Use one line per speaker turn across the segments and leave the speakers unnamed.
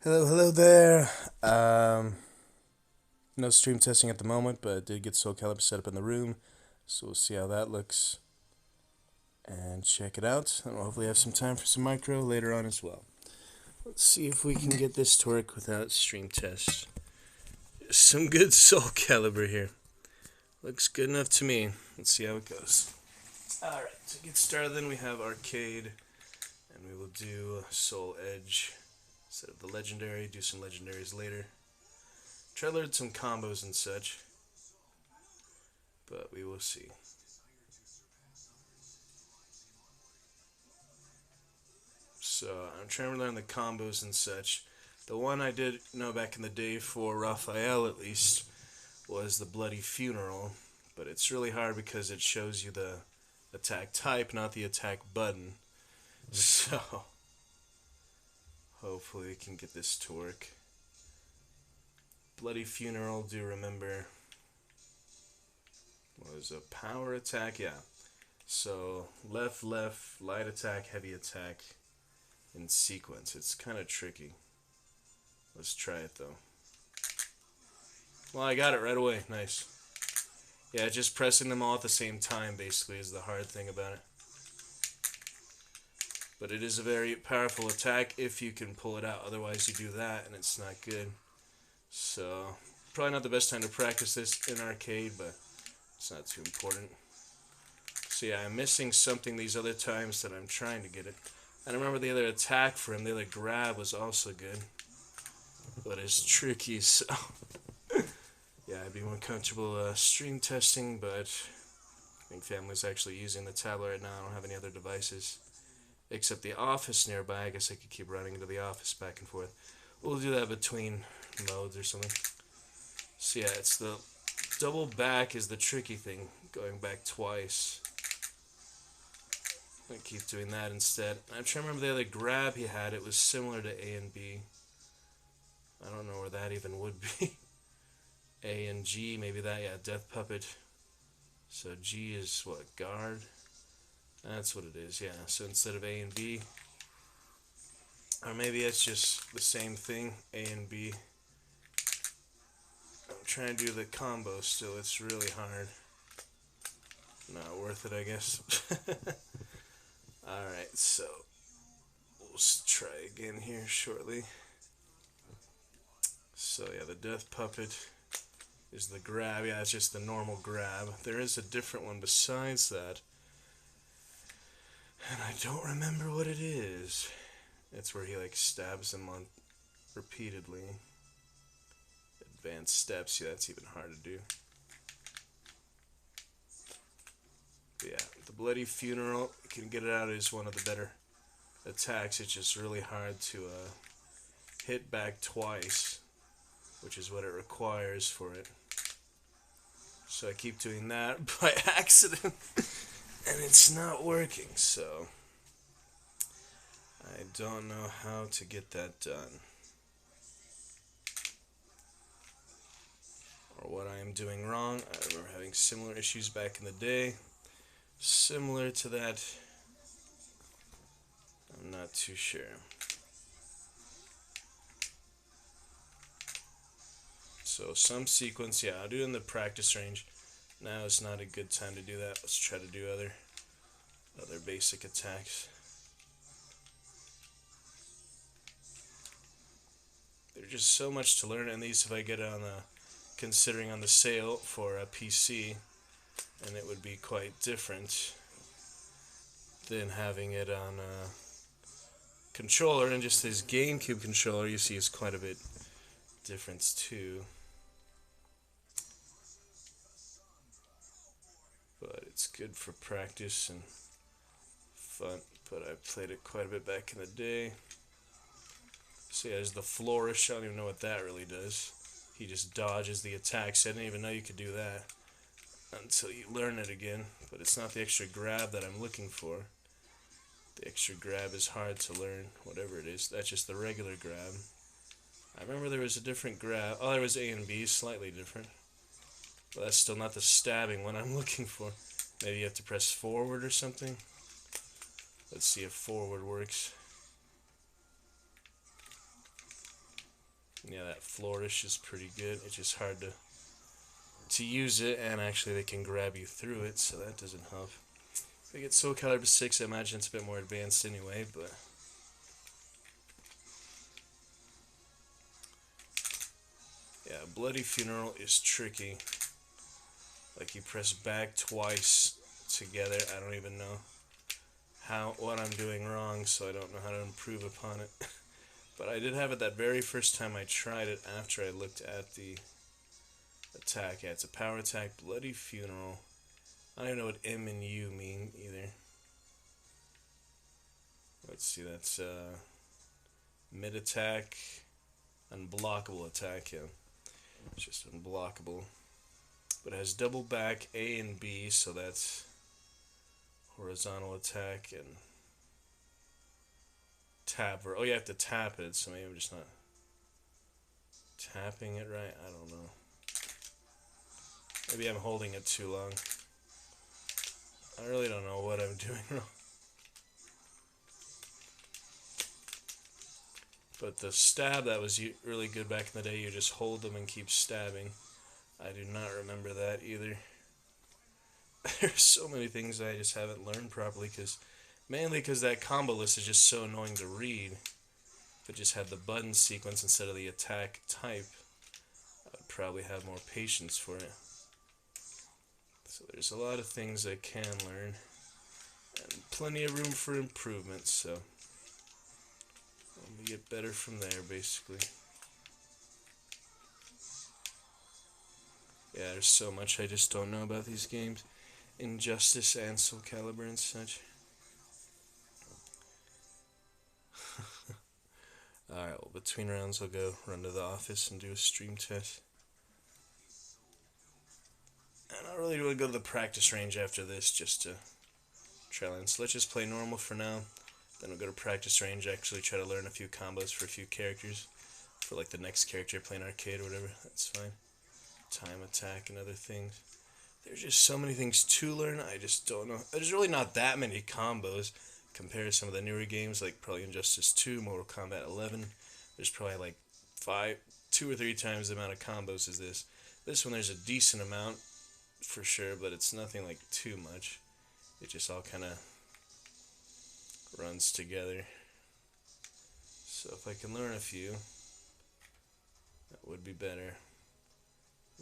Hello there. No stream testing at the moment, but I did get Soul Calibur set up in the room, so we'll see how that looks and check it out. And we'll hopefully have some time for some micro later on as well. Let's see if we can get this to work without stream test. Some good Soul Calibur here. Looks good enough to me. Let's see how it goes. Alright, to get started then we have Arcade, and we will do Soul Edge instead of the Legendary, do some Legendaries later. Try to learn some combos and such, but we will see. So I'm trying to learn the combos and such. The one I did know back in the day for Raphael at least was the Bloody Funeral, but it's really hard because it shows you the attack type, not the attack button. So hopefully we can get this to work. Bloody Funeral, do remember, was a power attack, yeah. So left, light attack, heavy attack in sequence. It's kind of tricky. Let's try it though. Well, I got it right away. Nice. Yeah, just pressing them all at the same time basically is the hard thing about it. But it is a very powerful attack if you can pull it out. Otherwise you do that and it's not good. So, probably not the best time to practice this in arcade, but it's not too important. So yeah, I'm missing something these other times that I'm trying to get it. I remember the other attack for him, the other grab was also good. But it's tricky, so... yeah, I'd be more comfortable stream testing, but I think family's actually using the tablet right now. I don't have any other devices. Except the office nearby. I guess I could keep running into the office back and forth. We'll do that between modes or something. So yeah, it's the double back is the tricky thing, going back twice. I'm gonna keep doing that instead. I'm trying to remember the other grab he had. It was similar to A and B. I don't know where that even would be. A and G, maybe that, yeah, Death Puppet. So G is what, guard? That's what it is, yeah. So instead of A and B, or maybe it's just the same thing, A and B. I'm trying to do the combo still, it's really hard. Not worth it, I guess. Alright, so we'll try again here shortly. So yeah, the Death Puppet is the grab. Yeah, it's just the normal grab. There is a different one besides that, and I don't remember what it is. It's where he like stabs them on repeatedly. Advanced steps, yeah, that's even hard to do. But yeah, the Bloody Funeral, you can get it out as one of the better attacks. It's just really hard to hit back twice, which is what it requires for it. So I keep doing that by accident, and it's not working, so I don't know how to get that done. Or what I am doing wrong. I remember having similar issues back in the day. Similar to that, I'm not too sure. So some sequence, yeah, I'll do it in the practice range. Now is not a good time to do that. Let's try to do other basic attacks. There's just so much to learn, and these if I get on considering on the sale for a PC, and it would be quite different than having it on a controller, and just his GameCube controller you see is quite a bit difference too. But it's good for practice and fun, but I played it quite a bit back in the day. So yeah, there's the flourish. I don't even know what that really does. He just dodges the attacks. I didn't even know you could do that until you learn it again. But it's not the extra grab that I'm looking for. The extra grab is hard to learn, whatever it is. That's just the regular grab. I remember there was a different grab. Oh, there was A and B, slightly different. But that's still not the stabbing one I'm looking for. Maybe you have to press forward or something. Let's see if forward works. Yeah, that flourish is pretty good. It's just hard to use it, and actually they can grab you through it, so that doesn't help. If I get Soul Calibur 6, I imagine it's a bit more advanced anyway, but... yeah, Bloody Funeral is tricky. Like, you press back twice together. I don't even know what I'm doing wrong, so I don't know how to improve upon it. But I did have it that very first time I tried it after I looked at the attack. Yeah, it's a power attack, Bloody Funeral. I don't even know what M and U mean either. Let's see, that's mid attack, unblockable attack, yeah. It's just unblockable. But it has double back A and B, so that's horizontal attack and tap. Oh, you have to tap it, so maybe I'm just not tapping it right. I don't know. Maybe I'm holding it too long. I really don't know what I'm doing wrong. But the stab, that was really good back in the day. You just hold them and keep stabbing. I do not remember that either. There's so many things I just haven't learned properly, mainly because that combo list is just so annoying to read. If it just had the button sequence instead of the attack type, I would probably have more patience for it. So there's a lot of things I can learn, and plenty of room for improvement, so we get better from there, basically. Yeah, there's so much I just don't know about these games. Injustice and Soul Calibur and such. Alright, well, between rounds I'll go run to the office and do a stream test. And I really want to go to the practice range after this just to try and... so let's just play normal for now. Then we'll go to practice range, actually try to learn a few combos for a few characters. For like the next character playing arcade or whatever, that's fine. Time attack and other things. There's just so many things to learn, I just don't know. There's really not that many combos compared to some of the newer games, like probably Injustice 2, Mortal Kombat 11. There's probably like 2 or 3 times the amount of combos as this. This one there's a decent amount, for sure, but it's nothing like too much. It just all kind of runs together. So if I can learn a few, that would be better.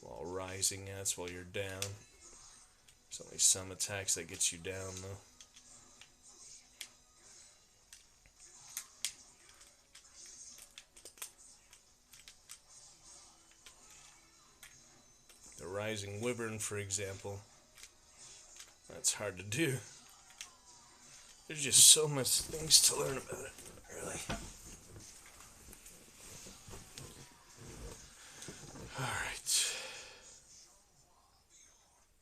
While rising, that's while you're down. There's only some attacks that gets you down, though. The Rising Wyvern, for example. That's hard to do. There's just so much things to learn about it, really. Alright.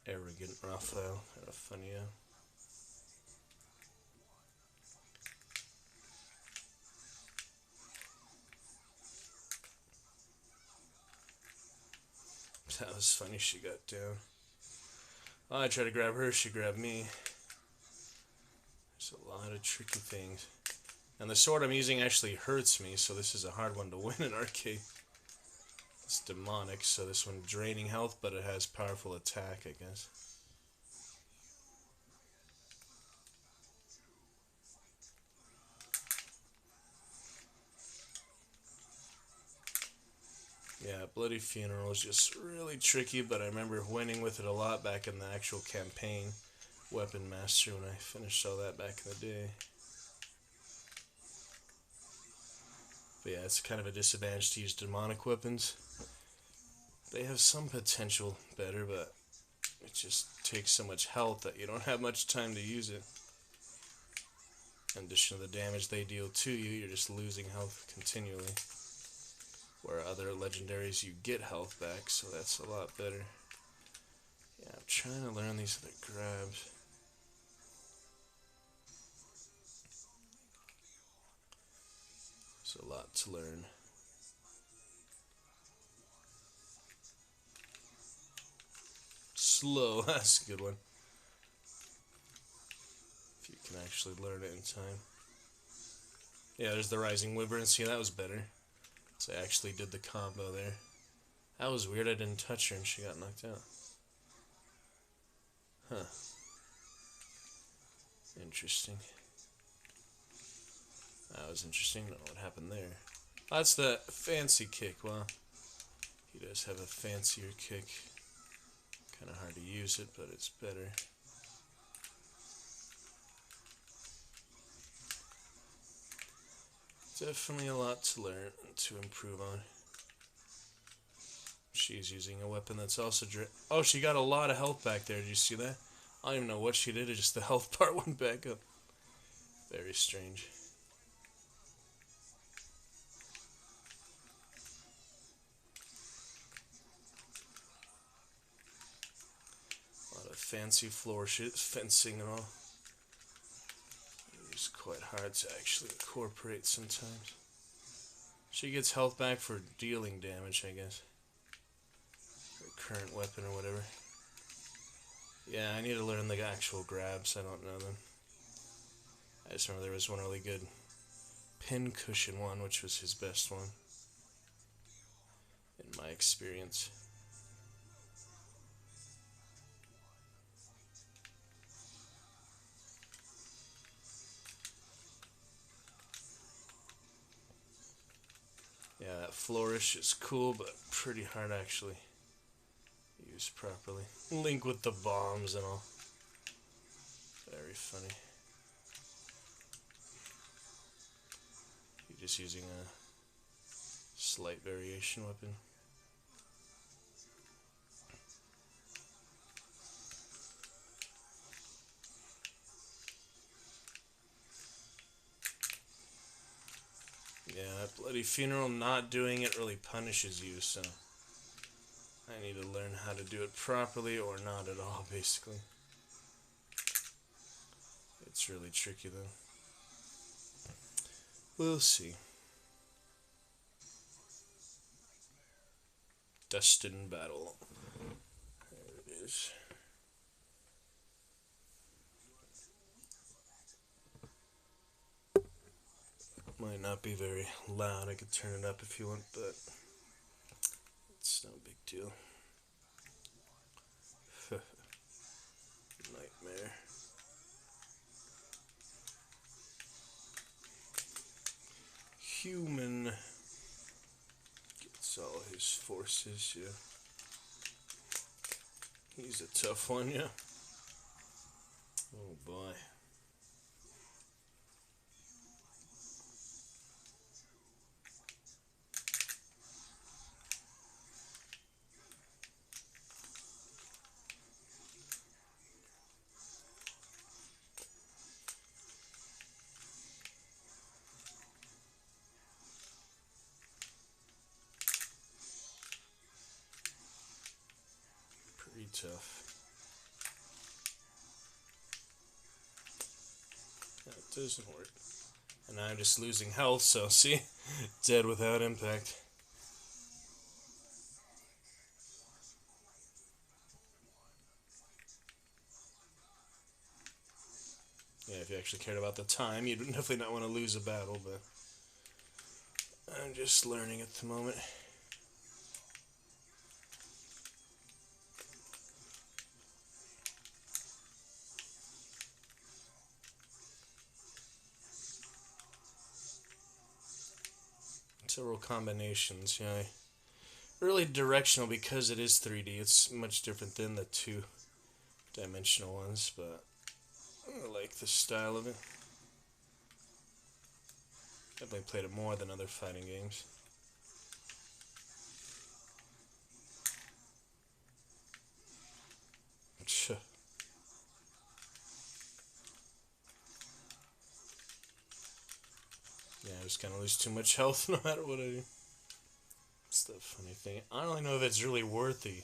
Arrogant Raphael. Kind of funny, yeah. That was funny, she got down. Oh, I tried to grab her, she grabbed me. There's a lot of tricky things. And the sword I'm using actually hurts me, so this is a hard one to win in arcade. It's demonic, so this one draining health, but it has powerful attack, I guess. Yeah, Bloody Funeral is just really tricky, but I remember winning with it a lot back in the actual campaign. Weapon Master, when I finished all that back in the day. But yeah, it's kind of a disadvantage to use demonic weapons. They have some potential better, but it just takes so much health that you don't have much time to use it. In addition to the damage they deal to you, you're just losing health continually. Where other legendaries, you get health back, so that's a lot better. Yeah, I'm trying to learn these other grabs. There's a lot to learn. Slow, that's a good one. If you can actually learn it in time. Yeah, there's the Rising Wyvern. See, that was better. So I actually did the combo there. That was weird, I didn't touch her and she got knocked out. Huh. Interesting. That was interesting. I don't know what happened there. That's the fancy kick. Well, he does have a fancier kick. Kind of hard to use it, but it's better. Definitely a lot to learn and to improve on. She's using a weapon that's also oh, she got a lot of health back there. Did you see that? I don't even know what she did. Just the health part went back up. Very strange. A lot of fancy floor shit, fencing and all. It's quite hard to actually incorporate sometimes. She gets health back for dealing damage, I guess. Her current weapon or whatever. Yeah, I need to learn the actual grabs. I don't know them. I just remember there was one really good pin cushion one, which was his best one, in my experience. Yeah, that flourish is cool, but pretty hard actually use properly. Link with the bombs and all. Very funny. You're just using a slight variation weapon. Yeah, that bloody funeral, not doing it really punishes you, so I need to learn how to do it properly or not at all, basically. It's really tricky, though. We'll see. Destined battle. There it is. Might not be very loud. I could turn it up if you want, but it's no big deal. Nightmare. Human gets all his forces, yeah. He's a tough one, yeah. Oh boy. Pretty tough. That doesn't work. And I'm just losing health, so see? Dead without impact. Yeah, if you actually cared about the time, you'd definitely not want to lose a battle, but I'm just learning at the moment. Several combinations, yeah. Really directional because it is 3D. It's much different than the two-dimensional ones, but I like the style of it. Definitely played it more than other fighting games. Yeah, I just kind of lose too much health no matter what I do. It's the funny thing. I don't really know if it's really worth the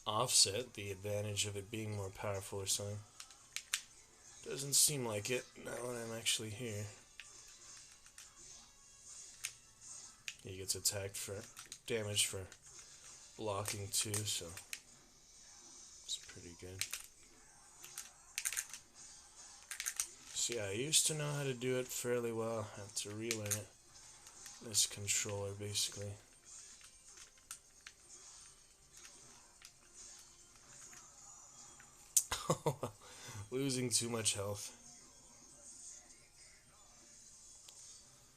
offset, the advantage of it being more powerful or something. Doesn't seem like it now that I'm actually here. He gets attacked for damage for blocking too, so it's pretty good. So yeah, I used to know how to do it fairly well. I have to relearn it. this controller, basically. Losing too much health.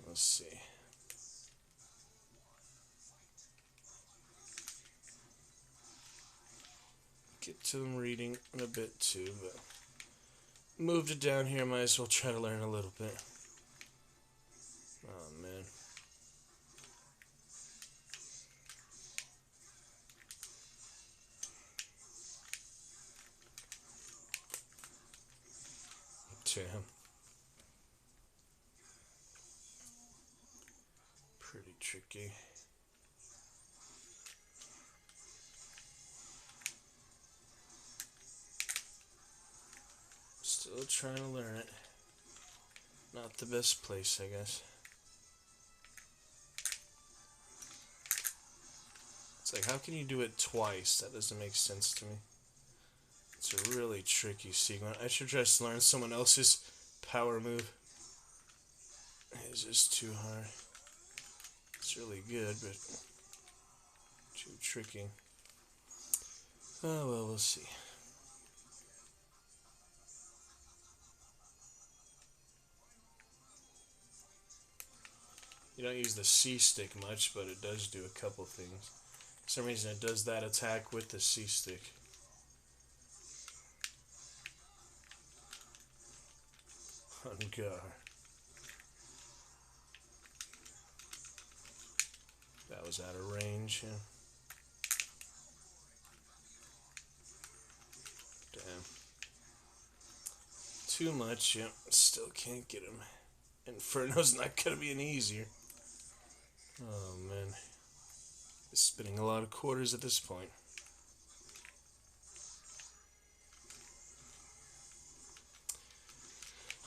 Let's see. Get to them reading in a bit too, but moved it down here. Might as well try to learn a little bit. Oh man. Damn. Pretty tricky. Still trying to learn it. Not the best place, I guess. It's like, how can you do it twice? That doesn't make sense to me. It's a really tricky sequence. I should just learn someone else's power move. It's just too hard. It's really good, but too tricky. Oh well, we'll see. You don't use the C stick much, but it does do a couple things. For some reason it does that attack with the C stick. Hungar. That was out of range, yeah. Damn. Too much, yeah. Still can't get him. Inferno's not gonna be any easier. Oh man. He's spinning a lot of quarters at this point.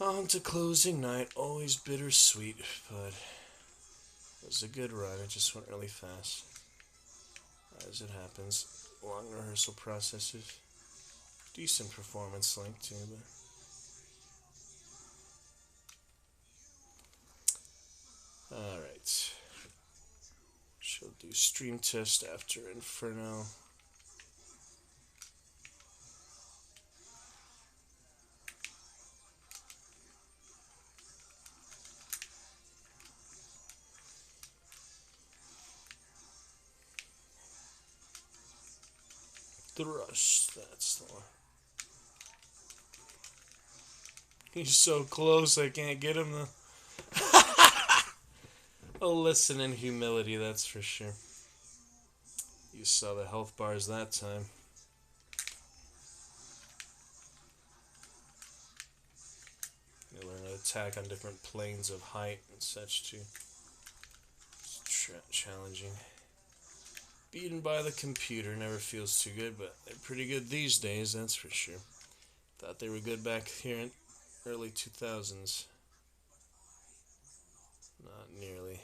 On to closing night. Always bittersweet, but it was a good run. It just went really fast. As it happens. Long rehearsal processes. Decent performance link too, but alright. She'll do stream test after Inferno. Thrush, that's the one. He's so close, I can't get him though. A lesson in humility, that's for sure. You saw the health bars that time. You learn to attack on different planes of height and such too. It's challenging. Beaten by the computer never feels too good, but they're pretty good these days, that's for sure. Thought they were good back here in early 2000s. Not nearly.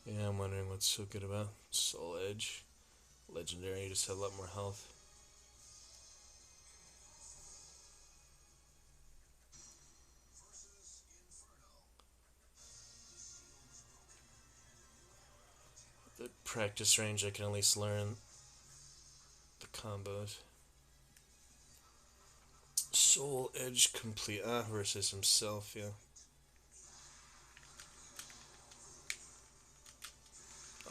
Yeah, I'm wondering what's so good about Soul Edge. Legendary, you just have a lot more health. The practice range, I can at least learn the combos. Soul Edge complete. Versus himself, yeah.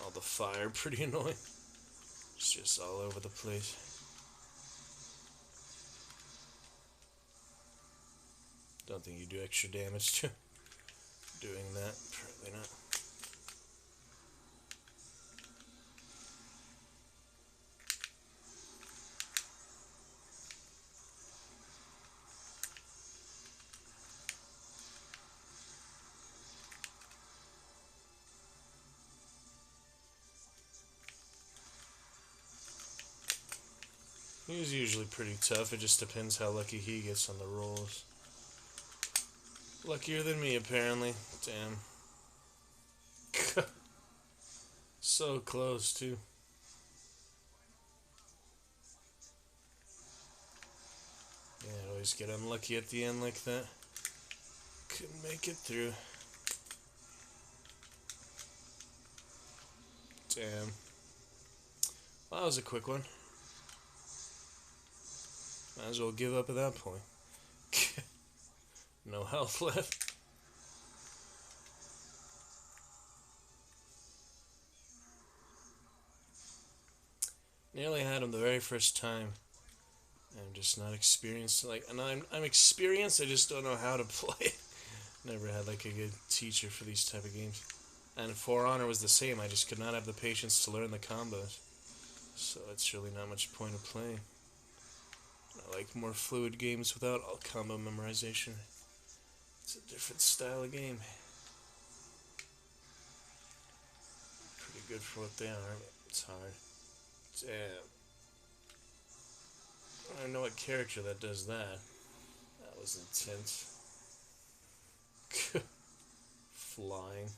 All the fire, pretty annoying. It's just all over the place. Don't think you do extra damage to doing that. Probably not. He's usually pretty tough. It just depends how lucky he gets on the rolls. Luckier than me, apparently. Damn. So close, too. Always get unlucky at the end like that. Couldn't make it through. Damn. Well, that was a quick one. Might as well give up at that point. No health left. Nearly had him the very first time. I'm just not experienced. Like, and I'm experienced. I just don't know how to play. Never had like a good teacher for these type of games. And For Honor was the same. I just could not have the patience to learn the combos. So it's really not much point of playing. I like more fluid games without all combo memorization. It's a different style of game. Pretty good for what they are, but it's hard. Damn. I don't know what character that does that. That was intense. Flying.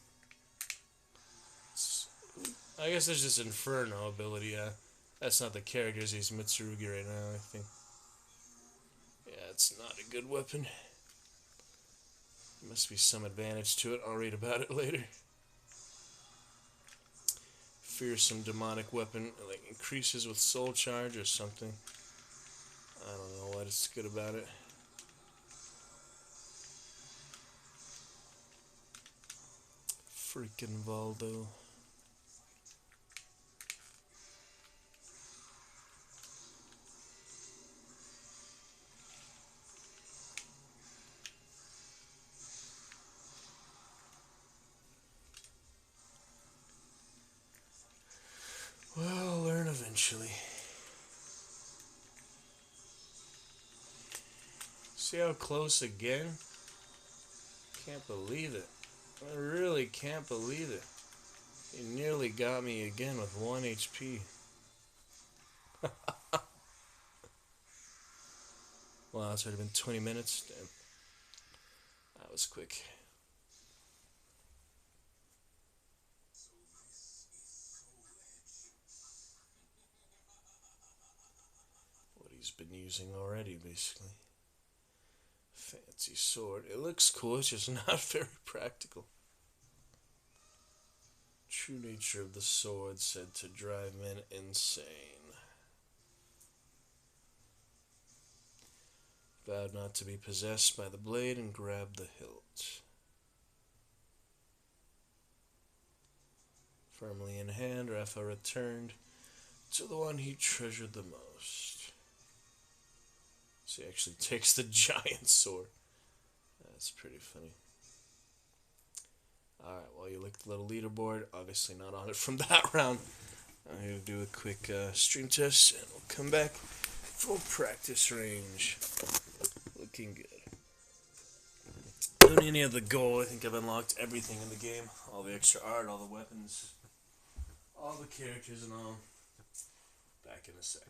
I guess there's this Inferno ability. That's not the characters. He's Mitsurugi right now, I think. Yeah, it's not a good weapon. Must be some advantage to it. I'll read about it later. Fearsome demonic weapon. Like increases with soul charge or something. I don't know what is good about it. Freaking Valdo. Well, I'll learn eventually. See how close again? Can't believe it. I really can't believe it. He nearly got me again with 1 HP. Wow, it's already been 20 minutes. Damn. That was quick. What he's been using already, basically. Fancy sword. It looks cool, it's just not very practical. True nature of the sword said to drive men insane. Vowed not to be possessed by the blade and grabbed the hilt. Firmly in hand, Rafa returned to the one he treasured the most. So he actually takes the giant sword. That's pretty funny. Alright, well, you look at the little leaderboard. Obviously not on it from that round. I'm going to do a quick stream test, and we'll come back. Full practice range. Looking good. Doing any of the goal, I think I've unlocked everything in the game. All the extra art, all the weapons, all the characters and all. Back in a sec.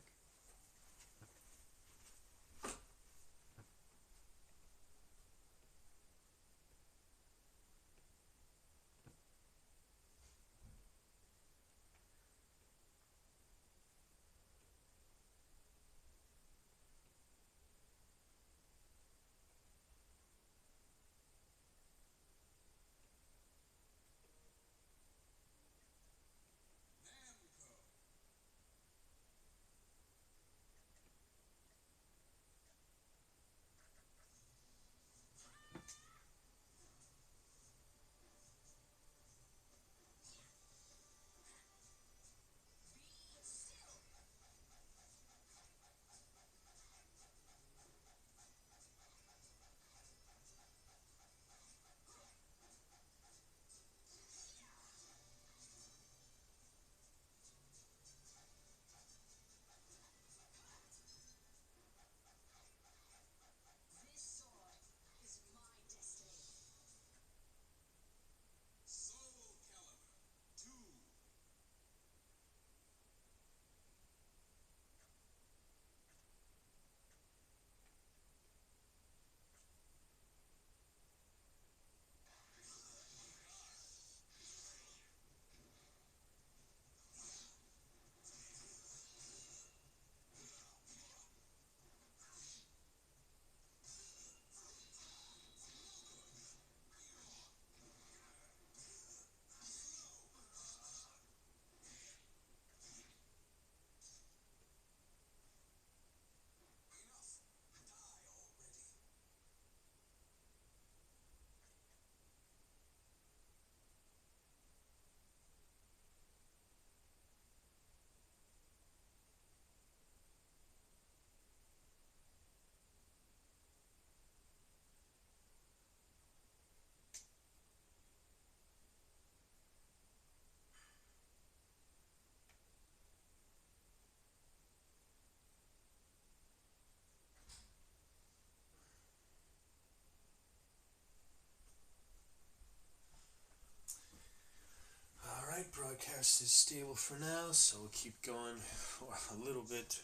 broadcast is stable for now, so we'll keep going for a little bit.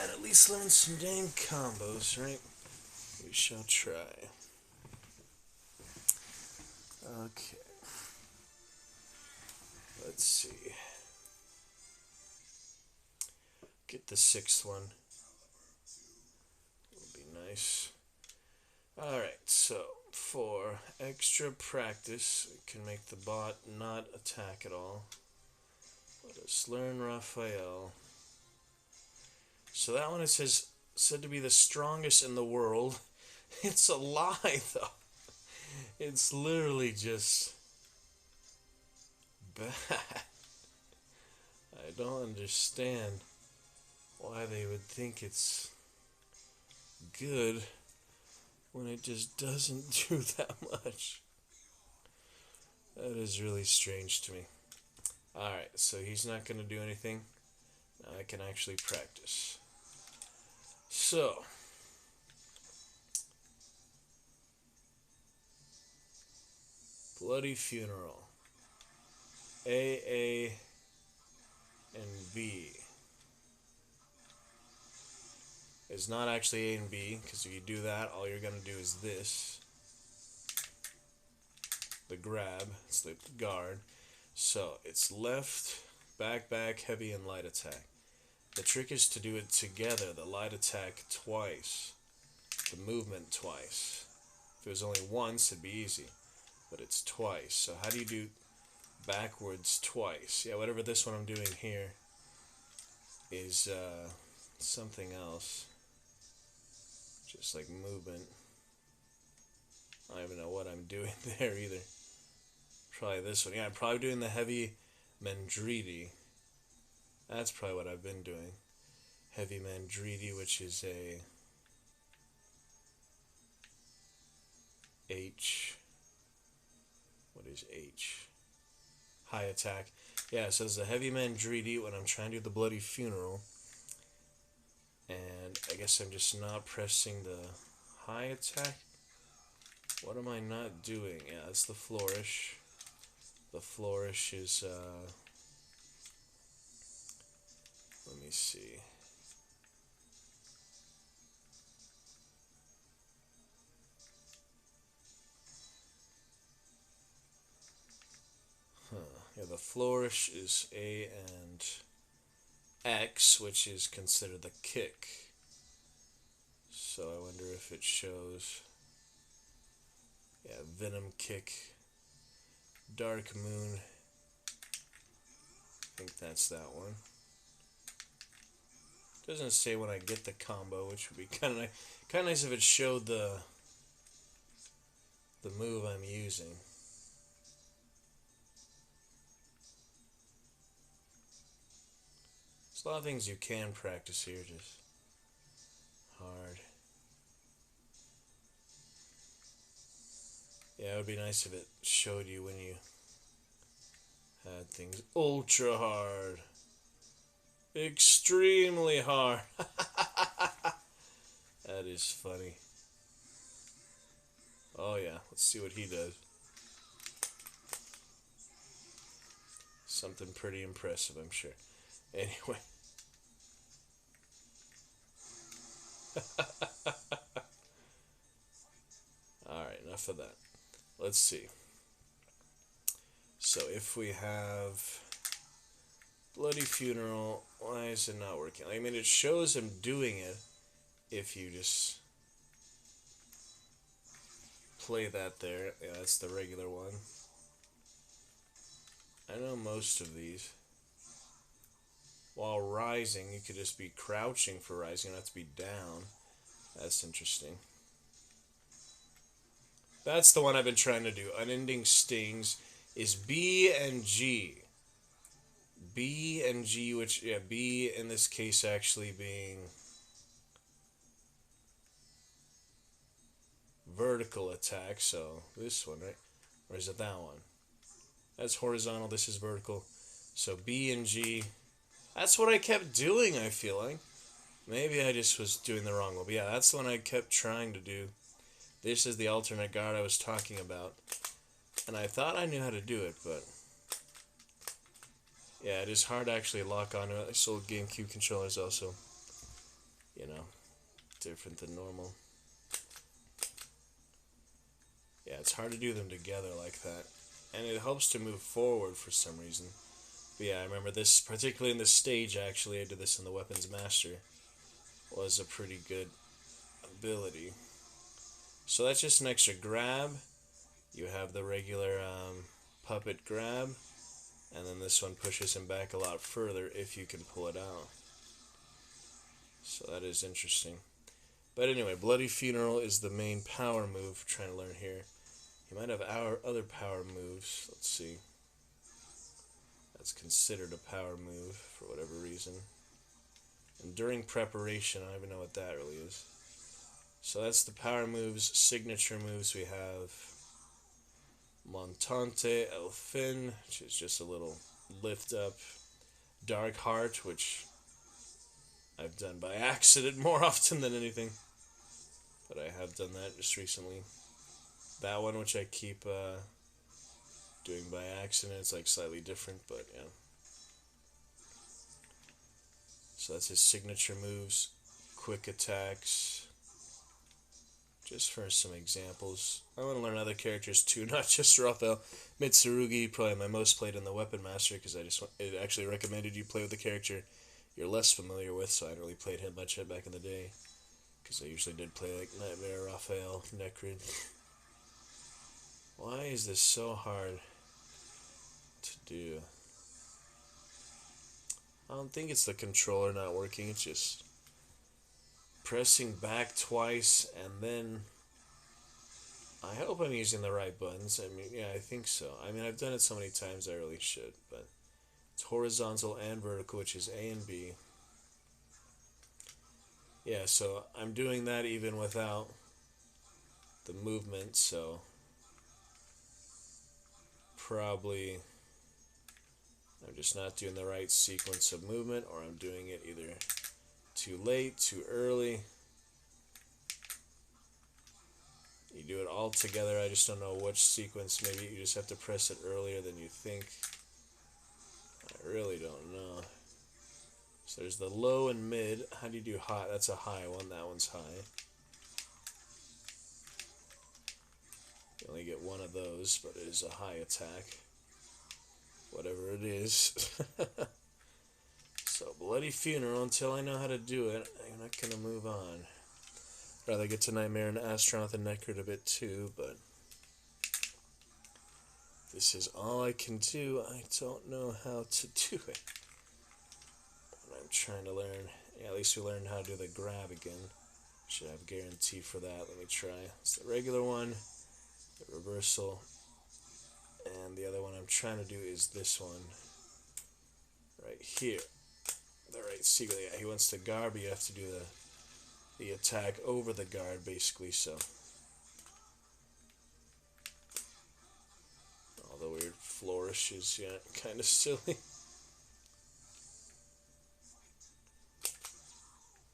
And at least learn some dang combos, right? We shall try. Okay. Let's see. Get the 6th one. It'll be nice. Alright, so for extra practice, we can make the bot not attack at all. Let us learn Raphael. So that one, it says, said to be the strongest in the world. It's a lie, though. It's literally just bad. I don't understand why they would think it's good when it just doesn't do that much. That is really strange to me. Alright, so he's not going to do anything. Now I can actually practice. So, Bloody Funeral. A, and B. It's not actually A and B, because if you do that, all you're going to do is this. The grab, it's the guard. So, it's left, back, heavy, and light attack. The trick is to do it together, the light attack twice, the movement twice. If it was only once, it'd be easy, but it's twice. So how do you do backwards twice? Yeah, whatever this one I'm doing here is something else. Just like movement. I don't even know what I'm doing there either. Probably this one. Yeah, I'm probably doing the heavy Mandriti. That's probably what I've been doing. Heavy Mandriti, which is a H. What is H? High attack. Yeah, so it's a heavy Mandriti when I'm trying to do the Bloody Funeral. And I guess I'm just not pressing the high attack. What am I not doing? Yeah, that's the flourish. The flourish is, let me see. Yeah, the flourish is A and X, which is considered the kick. So I wonder if it shows. Yeah, Venom Kick. Dark Moon. I think that's that one. Doesn't say when I get the combo, which would be kind of nice if it showed the move I'm using. There's a lot of things you can practice here, just hard. Yeah, it would be nice if it showed you when you had things ultra hard. Extremely hard. That is funny. Oh yeah, let's see what he does. Something pretty impressive, I'm sure. Anyway. Alright, enough of that. Let's see. So if we have Bloody Funeral, why is it not working? I mean, it shows him doing it if you just play that there. Yeah, that's the regular one. I know most of these. While rising, you could just be crouching for rising, not to be down. That's interesting. That's the one I've been trying to do. Unending Stings is B and G. B and G, which, yeah, B in this case actually being vertical attack, so this one, right? Or is it that one? That's horizontal, this is vertical. So B and G, that's what I kept doing, I feel like. Maybe I just was doing the wrong one, but yeah, that's the one I kept trying to do. This is the alternate guard I was talking about. And I thought I knew how to do it, but Yeah, it is hard to actually lock onto it. I sold GameCube controllers also, you know, different than normal. Yeah, it's hard to do them together like that. And it helps to move forward for some reason. But yeah, I remember this, particularly in this stage actually, I did this in the Weapons Master, was a pretty good ability. So that's just an extra grab. You have the regular puppet grab, and then this one pushes him back a lot further if you can pull it out. So that is interesting. But anyway, Bloody Funeral is the main power move we're trying to learn here. You might have our other power moves. Let's see. That's considered a power move for whatever reason. And during preparation, I don't even know what that really is. So that's the power moves, signature moves. We have Montante El Fin, which is just a little lift up. Dark Heart, which I've done by accident more often than anything. But I have done that just recently. That one, which I keep doing by accident, it's like slightly different, but yeah. So that's his signature moves, quick attacks. Just for some examples. I want to learn other characters too, not just Raphael. Mitsurugi, probably my most played in the Weapon Master, because it actually recommended you play with the character you're less familiar with, so I hadn't really played him much back in the day. Because I usually did play like Nightmare, Raphael, Necrid. Why is this so hard to do? I don't think it's the controller not working, it's just pressing back twice and then I hope I'm using the right buttons. I mean, yeah, I think so. I mean, I've done it so many times I really should, but it's horizontal and vertical, which is A and B. Yeah, so I'm doing that even without the movement, so probably I'm just not doing the right sequence of movement, or I'm doing it either too late, too early. You do it all together, I just don't know which sequence. Maybe you just have to press it earlier than you think. I really don't know. So there's the low and mid. How do you do high? That's a high one, that one's high. You only get one of those, but it is a high attack. Whatever it is. So, Bloody Funeral, until I know how to do it, I'm not going to move on. Rather get to Nightmare and Astronaut and Necrid a bit too, but this is all I can do. I don't know how to do it. I'm trying to learn. Yeah, at least we learned how to do the grab again. Should have guarantee for that. Let me try. It's the regular one, the reversal, and the other one I'm trying to do is this one right here. The right sequence. Yeah, he wants to guard, but you have to do the attack over the guard, basically. So all the weird flourishes, yeah, kind of silly.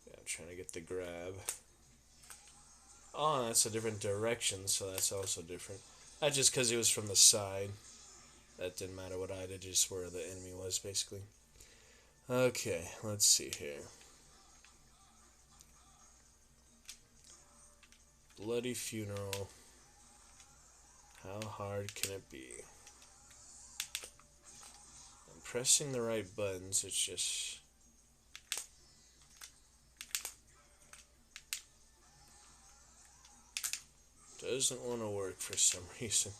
Yeah, I'm trying to get the grab. Oh, that's a different direction, so that's also different. Not just because it was from the side. That didn't matter what I did, just where the enemy was, basically. Okay, let's see here. Bloody Funeral. How hard can it be? I'm pressing the right buttons, it's just... doesn't want to work for some reason.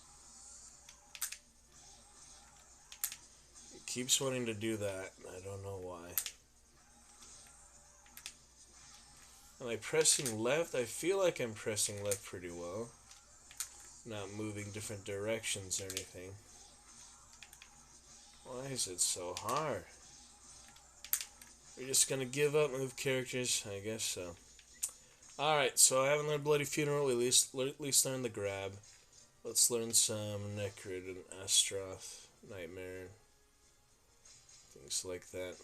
It keeps wanting to do that, and I don't know why. Am I pressing left? I feel like I'm pressing left pretty well. Not moving different directions or anything. Why is it so hard? We're just gonna give up, move characters? I guess so. Alright, so I haven't learned Bloody Funeral. We at least learned the grab. Let's learn some Necrid and Astroth, Nightmare, things like that.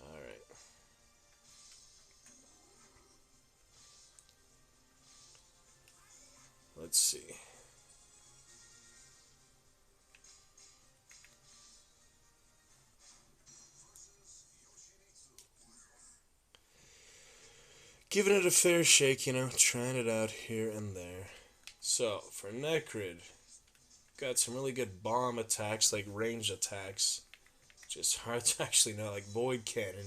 Alright. Let's see. giving it a fair shake, you know, trying it out here and there. So, for Necrid, got some really good bomb attacks, like range attacks. Just hard to actually know, like Void Cannon.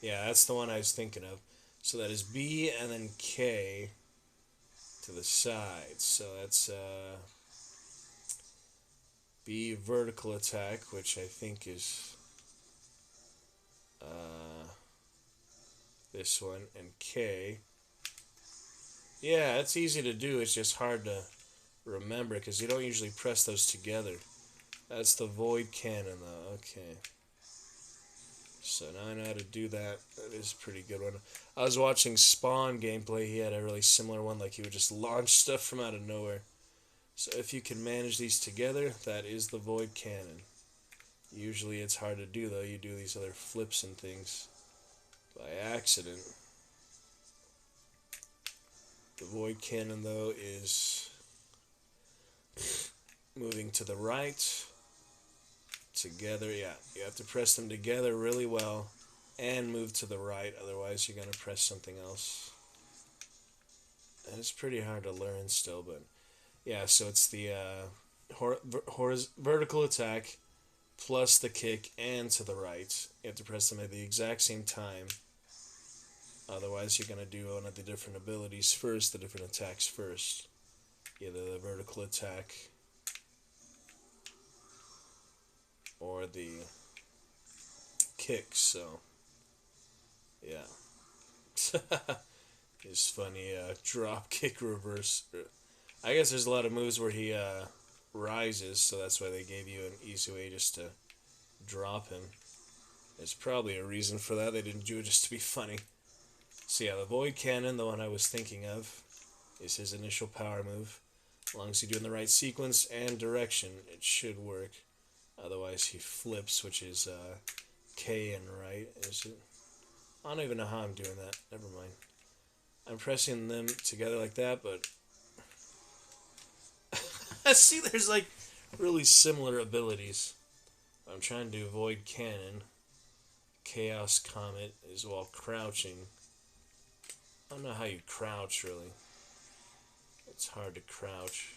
Yeah, that's the one I was thinking of. So that is B and then K to the side. So that's B vertical attack, which I think is this one, and K. Yeah, it's easy to do. It's just hard to remember because you don't usually press those together. That's the Void Cannon, though. Okay. So now I know how to do that. That is a pretty good one. I was watching Spawn gameplay. He had a really similar one. Like, he would just launch stuff from out of nowhere. So if you can manage these together, that is the Void Cannon. Usually it's hard to do, though. You do these other flips and things by accident. The Void Cannon, though, is moving to the right, together. Yeah, you have to press them together really well and move to the right, otherwise you're going to press something else. And it's pretty hard to learn still, but yeah, so it's the vertical attack plus the kick and to the right. You have to press them at the exact same time. Otherwise, you're going to do one of the different abilities first, the different attacks first. Either the vertical attack or the kick, so yeah. It's funny, drop kick reverse. I guess there's a lot of moves where he rises, so that's why they gave you an easy way just to drop him. There's probably a reason for that. They didn't do it just to be funny. So yeah, the Void Cannon, the one I was thinking of, is his initial power move. As long as you do it in the right sequence and direction, it should work. Otherwise, he flips, which is K and right, is it? I don't even know how I'm doing that. Never mind. I'm pressing them together like that, but... See, there's like really similar abilities. I'm trying to do Void Cannon. Chaos Comet is while crouching. I don't know how you crouch, really. It's hard to crouch.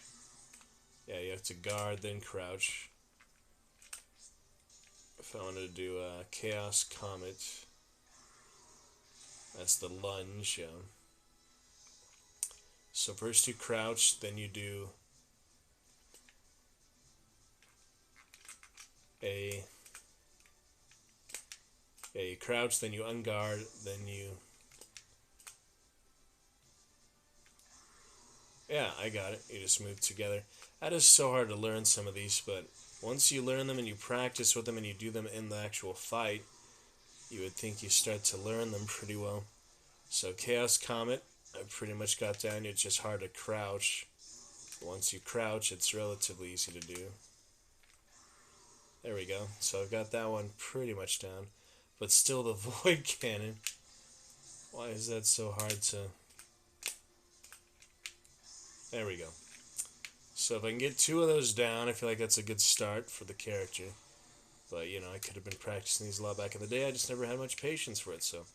Yeah, you have to guard, then crouch. If I wanted to do Chaos Comet, that's the lunge, yeah. So first you crouch, then you do you crouch, then you unguard, then you... Yeah, I got it. You just move together. That is so hard to learn some of these, but once you learn them and you practice with them and you do them in the actual fight, you would think you start to learn them pretty well. So Chaos Comet, I pretty much got down. It's just hard to crouch. Once you crouch, it's relatively easy to do. There we go. So I've got that one pretty much down. But still the Void Cannon. Why is that so hard to... There we go. So if I can get 2 of those down, I feel like that's a good start for the character. But, you know, I could have been practicing these a lot back in the day. I just never had much patience for it, so...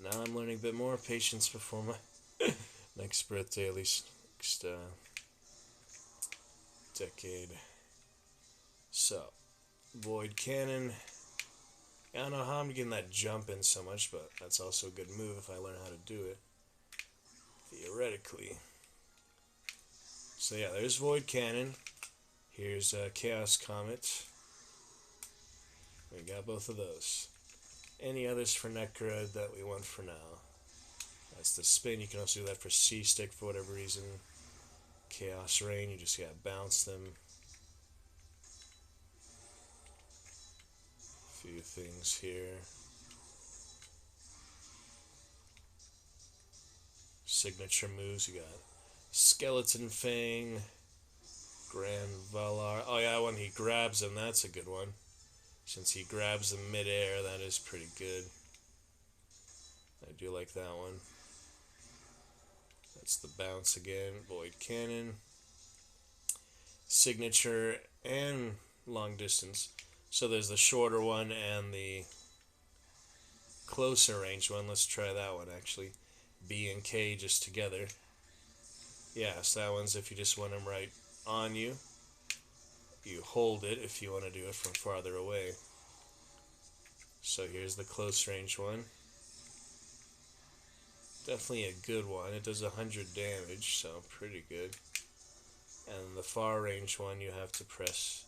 Now I'm learning a bit more patience before my next birthday, at least next decade. So, Void Cannon. I don't know how I'm getting that jump in so much, but that's also a good move if I learn how to do it. Theoretically. So yeah, there's Void Cannon. Here's Chaos Comet. We got both of those. Any others for Necrod that we want for now? That's the spin. You can also do that for C-Stick for whatever reason. Chaos Rain, you just gotta bounce them. A few things here. Signature moves, you got Skeleton Fang, Grand Valar. Oh yeah, when he grabs them, that's a good one. Since he grabs them mid-air, that is pretty good. I do like that one. That's the bounce again. Void Cannon. Signature and long distance. So there's the shorter one and the closer range one. Let's try that one actually. B and K just together. Yeah, so that one's if you just want them right on you. You hold it if you want to do it from farther away. So here's the close range one. Definitely a good one. It does 100 damage, so pretty good. And the far range one you have to press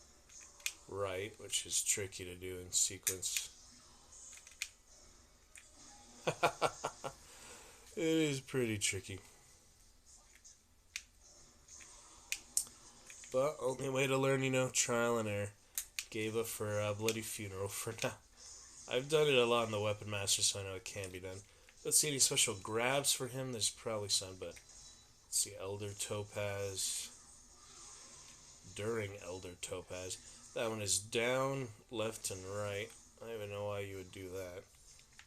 right, which is tricky to do in sequence. It is pretty tricky. But only way to learn, you know, trial and error. Gave up for a bloody funeral for now. I've done it a lot in the Weapon Master, so I know it can be done. Let's see any special grabs for him. There's probably some, but let's see. Elder Topaz. During Elder Topaz. That one is down, left, and right. I don't even know why you would do that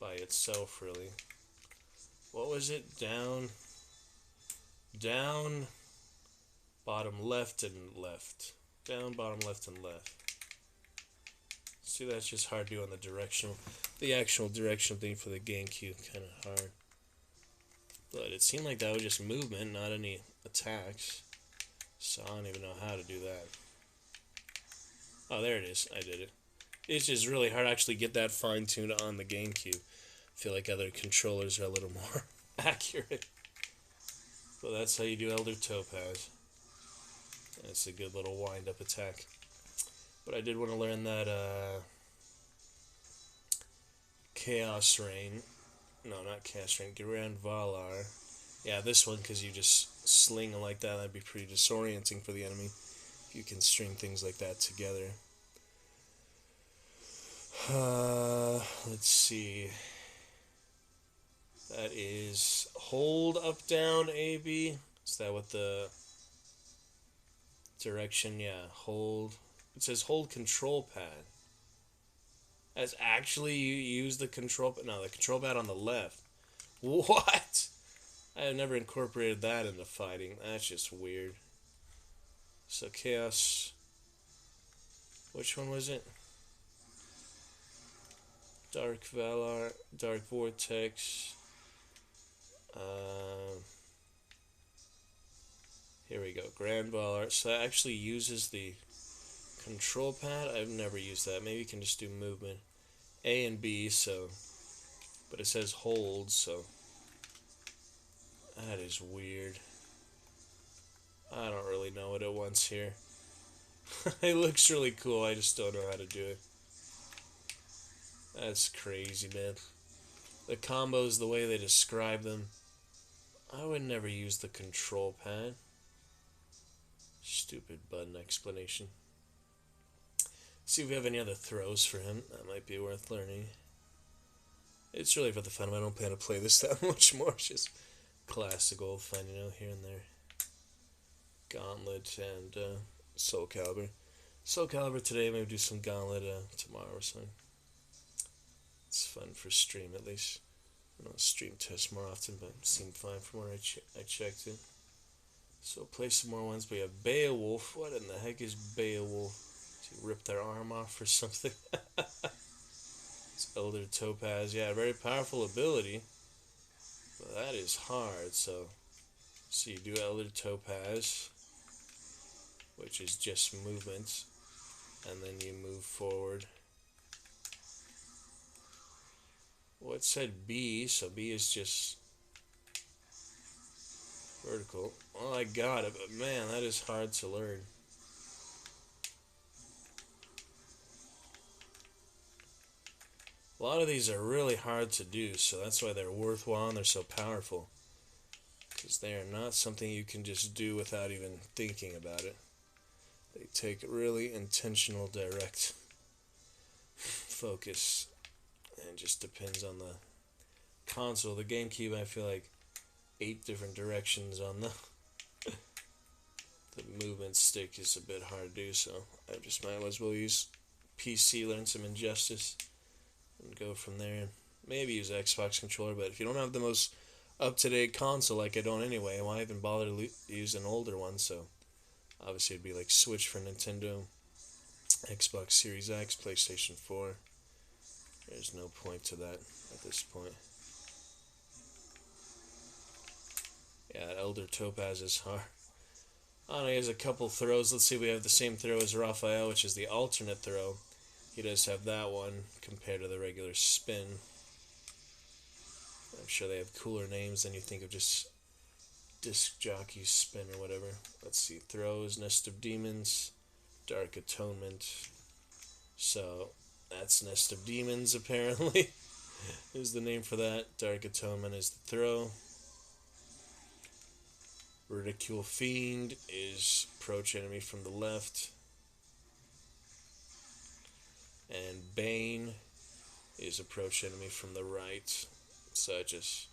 by itself, really. What was it? Down, bottom left, and left. Down, bottom left, and left. See, that's just hard to do on the actual direction thing for the GameCube. Kind of hard. But it seemed like that was just movement, not any attacks. So I don't even know how to do that. Oh, there it is. I did it. It's just really hard to actually get that fine-tuned on the GameCube. I feel like other controllers are a little more accurate. But that's how you do Elder Topaz. And it's a good little wind-up attack. But I did want to learn that Chaos Rain. No, not Chaos Rain. Grand Valar. Yeah, this one, because you just sling them like that, that'd be pretty disorienting for the enemy. If you can string things like that together. Let's see. That is hold, up, down, A, B. Is that what the direction? Yeah, hold. It says hold control pad. As actually you use the control pad. No, the control pad on the left. What? I have never incorporated that into fighting. That's just weird. So Chaos. Which one was it? Dark Valar. Dark Vortex. Here we go. Grand Valar. So that actually uses the control pad. I've never used that. Maybe you can just do movement. A and B, so. But it says hold, so. That is weird. I don't really know what it wants here. It looks really cool, I just don't know how to do it. That's crazy, man. The combos, the way they describe them, I would never use the control pad. Stupid button explanation. See if we have any other throws for him. That might be worth learning. It's really for the fun of it. I don't plan to play this that much more. It's just classic old fun, you know, here and there. Gauntlet and Soul Calibur. Soul Calibur today, maybe do some Gauntlet tomorrow or something. It's fun for stream, at least. I don't stream test more often, but it seemed fine from where I checked it. So play some more ones. We have Beowulf. What in the heck is Beowulf? Did he rip their arm off or something? It's Elder Topaz. Yeah, very powerful ability. But that is hard, so you do Elder Topaz, which is just movement, and then you move forward. Well, it said B, so B is just vertical. Well, I got it, but man, that is hard to learn. A lot of these are really hard to do, so that's why they're worthwhile and they're so powerful. Because they are not something you can just do without even thinking about it. They take really intentional, direct focus. And it just depends on the console. The GameCube, I feel like 8 different directions on the movement stick is a bit hard to do, so I just might as well use PC, learn some Injustice, and go from there. And maybe use Xbox controller, but if you don't have the most up-to-date console, like I don't anyway, why even bother to use an older one? So obviously it'd be like Switch for Nintendo, Xbox Series X, PlayStation 4. There's no point to that at this point. Elder Topaz's are. I don't know, he has a couple throws. Let's see, we have the same throw as Raphael, which is the alternate throw. He does have that one compared to the regular spin. I'm sure they have cooler names than you think of just disc jockey spin or whatever. Let's see, throws, Nest of Demons, Dark Atonement. So that's Nest of Demons apparently. Is the name for that. Dark Atonement is the throw. Ridicule Fiend is approach enemy from the left. And Bane is approach enemy from the right. So just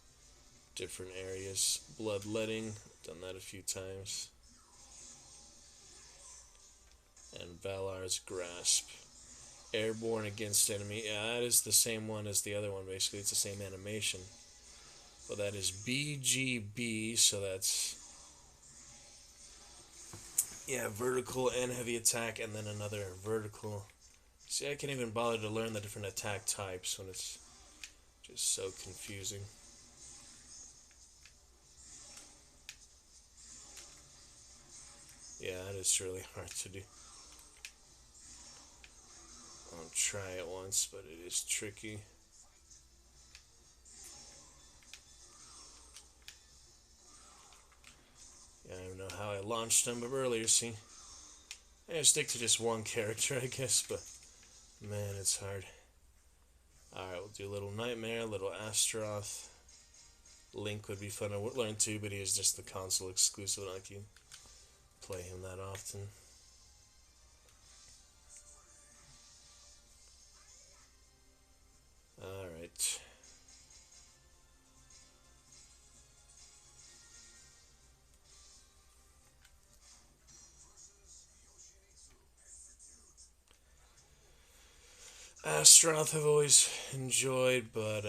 different areas. Bloodletting, done that a few times. And Valar's Grasp. Airborne against enemy. Yeah, that is the same one as the other one, basically. It's the same animation. Well, that is BGB, so that's... yeah, vertical and heavy attack, and then another vertical. See, I can't even bother to learn the different attack types when it's just so confusing. Yeah, that is really hard to do. I'll try it once, but it is tricky. Yeah, I don't know how I launched them up earlier, see? I stick to just one character, I guess, but man, it's hard. Alright, we'll do a little Nightmare, a little Astaroth. Link would be fun to learn too, but he is just the console exclusive, and I can play him that often. Alright. Astaroth I've always enjoyed, but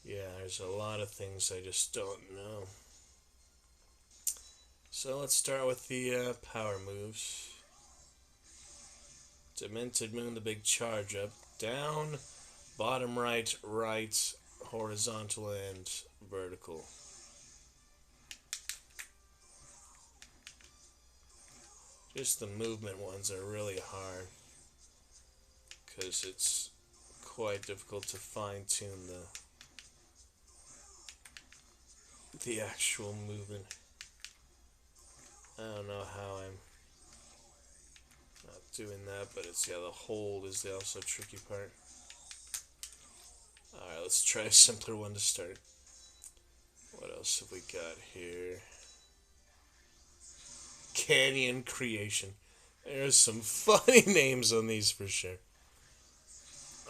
yeah, there's a lot of things I just don't know. So let's start with the power moves. Demented Moon, the big charge up. Down, bottom right, right, horizontal, and vertical. Just the movement ones are really hard, because it's quite difficult to fine-tune the actual movement. I don't know how I'm not doing that, but it's, yeah, the hold is the also tricky part. Alright, let's try a simpler one to start. What else have we got here? Canyon Creation. There's some funny names on these for sure.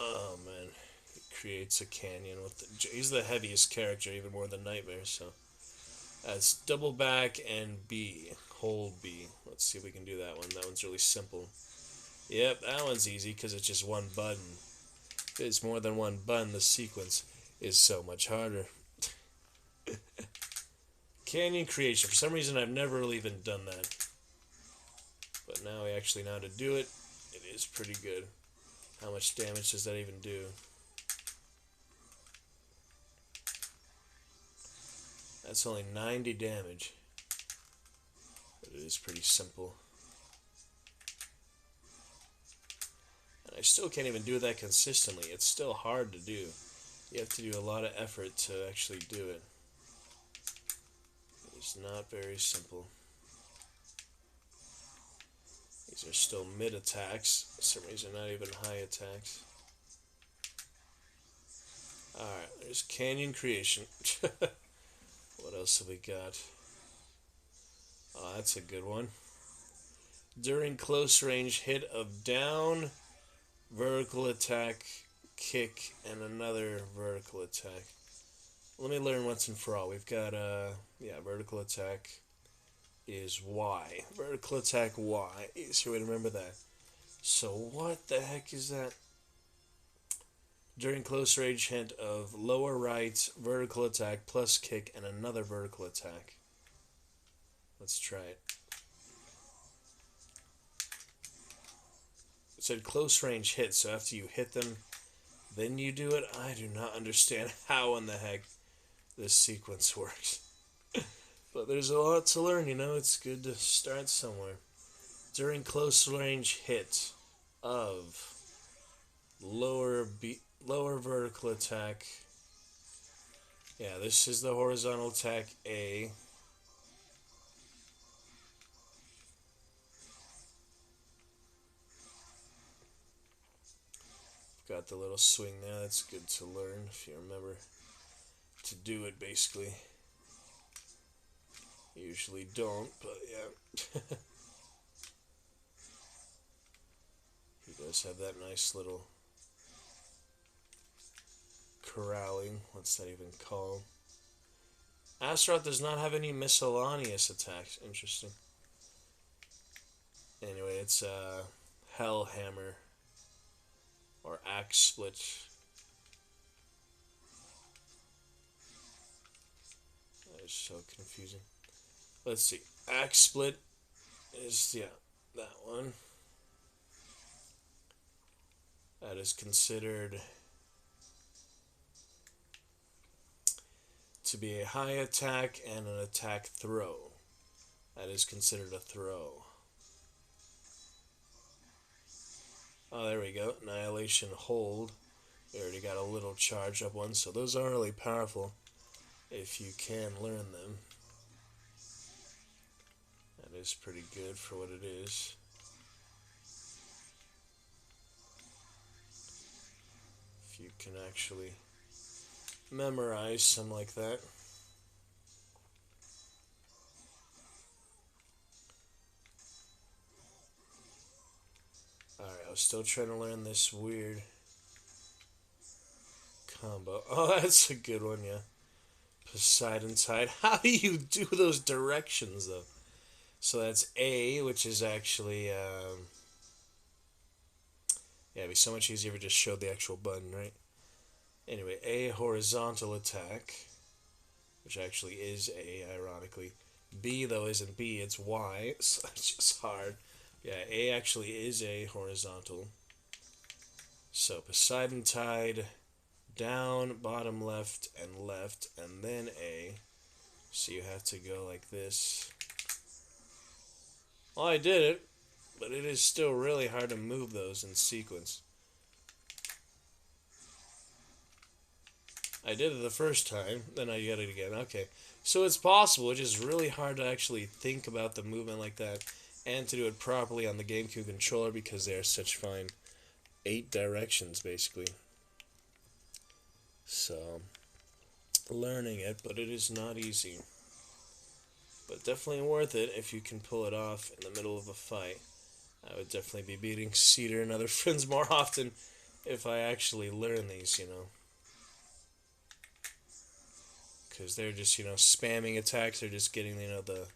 Oh man, he creates a canyon with he's the heaviest character, even more than Nightmare. So that's double back and B, hold B. Let's see if we can do that one. That one's really simple. Yep, that one's easy because it's just one button. If it's more than one button, the sequence is so much harder. Canyon Creation. For some reason, I've never really even done that. But now we actually know how to do it. It is pretty good. How much damage does that even do? That's only 90 damage. But it is pretty simple. And I still can't even do that consistently. It's still hard to do. You have to do a lot of effort to actually do it. It's not very simple. These are still mid attacks. For some reason, not even high attacks. Alright, there's Canyon Creation. What else have we got? Oh, that's a good one. During close range hit of down, vertical attack, kick, and another vertical attack. Let me learn once and for all. We've got, yeah, vertical attack is Y. Vertical attack Y. Easier way to remember that. So what the heck is that? During close range hit of lower right, vertical attack, plus kick, and another vertical attack. Let's try it. It said close range hit, so after you hit them, then you do it? I do not understand how in the heck this sequence works. But there's a lot to learn, you know, it's good to start somewhere. During close range hit of lower vertical attack. Yeah, this is the horizontal attack A. Got the little swing there, that's good to learn if you remember to do it basically. Usually don't, but yeah. He does have that nice little corralling. What's that even called? Astaroth does not have any miscellaneous attacks. Interesting. Anyway, it's a Hell Hammer or Axe Split. That is so confusing. Let's see. Axe Split is, yeah, that one. That is considered to be a high attack and an attack throw. That is considered a throw. Oh, there we go. Annihilation Hold. We already got a little charge up one, so those are really powerful if you can learn them. That is pretty good for what it is. If you can actually memorize some like that. Alright, I was still trying to learn this weird combo. Oh, that's a good one, yeah. Poseidon Tide. How do you do those directions, though? So that's A, which is actually, yeah, it'd be so much easier if we just showed the actual button, right? Anyway, A, horizontal attack, which actually is A, ironically. B, though, isn't B, it's Y, so it's just hard. Yeah, A actually is A, horizontal. So Poseidon Tide, down, bottom left, and then A. So you have to go like this. Well, I did it, but it is still really hard to move those in sequence. I did it the first time, then I got it again. Okay, so it's possible, it's just really hard to actually think about the movement like that and to do it properly on the GameCube controller because they are such fine 8 directions, basically. So, learning it, but it is not easy. But definitely worth it if you can pull it off in the middle of a fight. I would definitely be beating Cedar and other friends more often if I actually learn these, you know. Because they're just, you know, spamming attacks, they're just getting, you know, the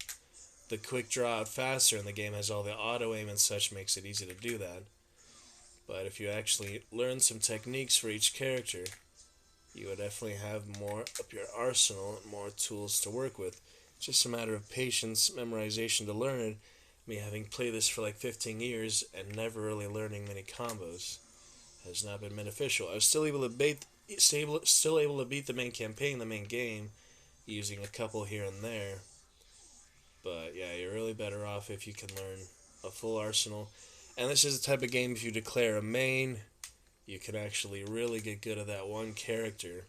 quick draw out faster, and the game has all the auto aim and such, makes it easy to do that. But if you actually learn some techniques for each character, you would definitely have more up your arsenal and more tools to work with. It's just a matter of patience, memorization to learn it. Me having played this for like 15 years and never really learning many combos has not been beneficial. I was still able to beat the main campaign, the main game, using a couple here and there. But yeah, you're really better off if you can learn a full arsenal. And this is the type of game, if you declare a main, you can actually really get good at that one character.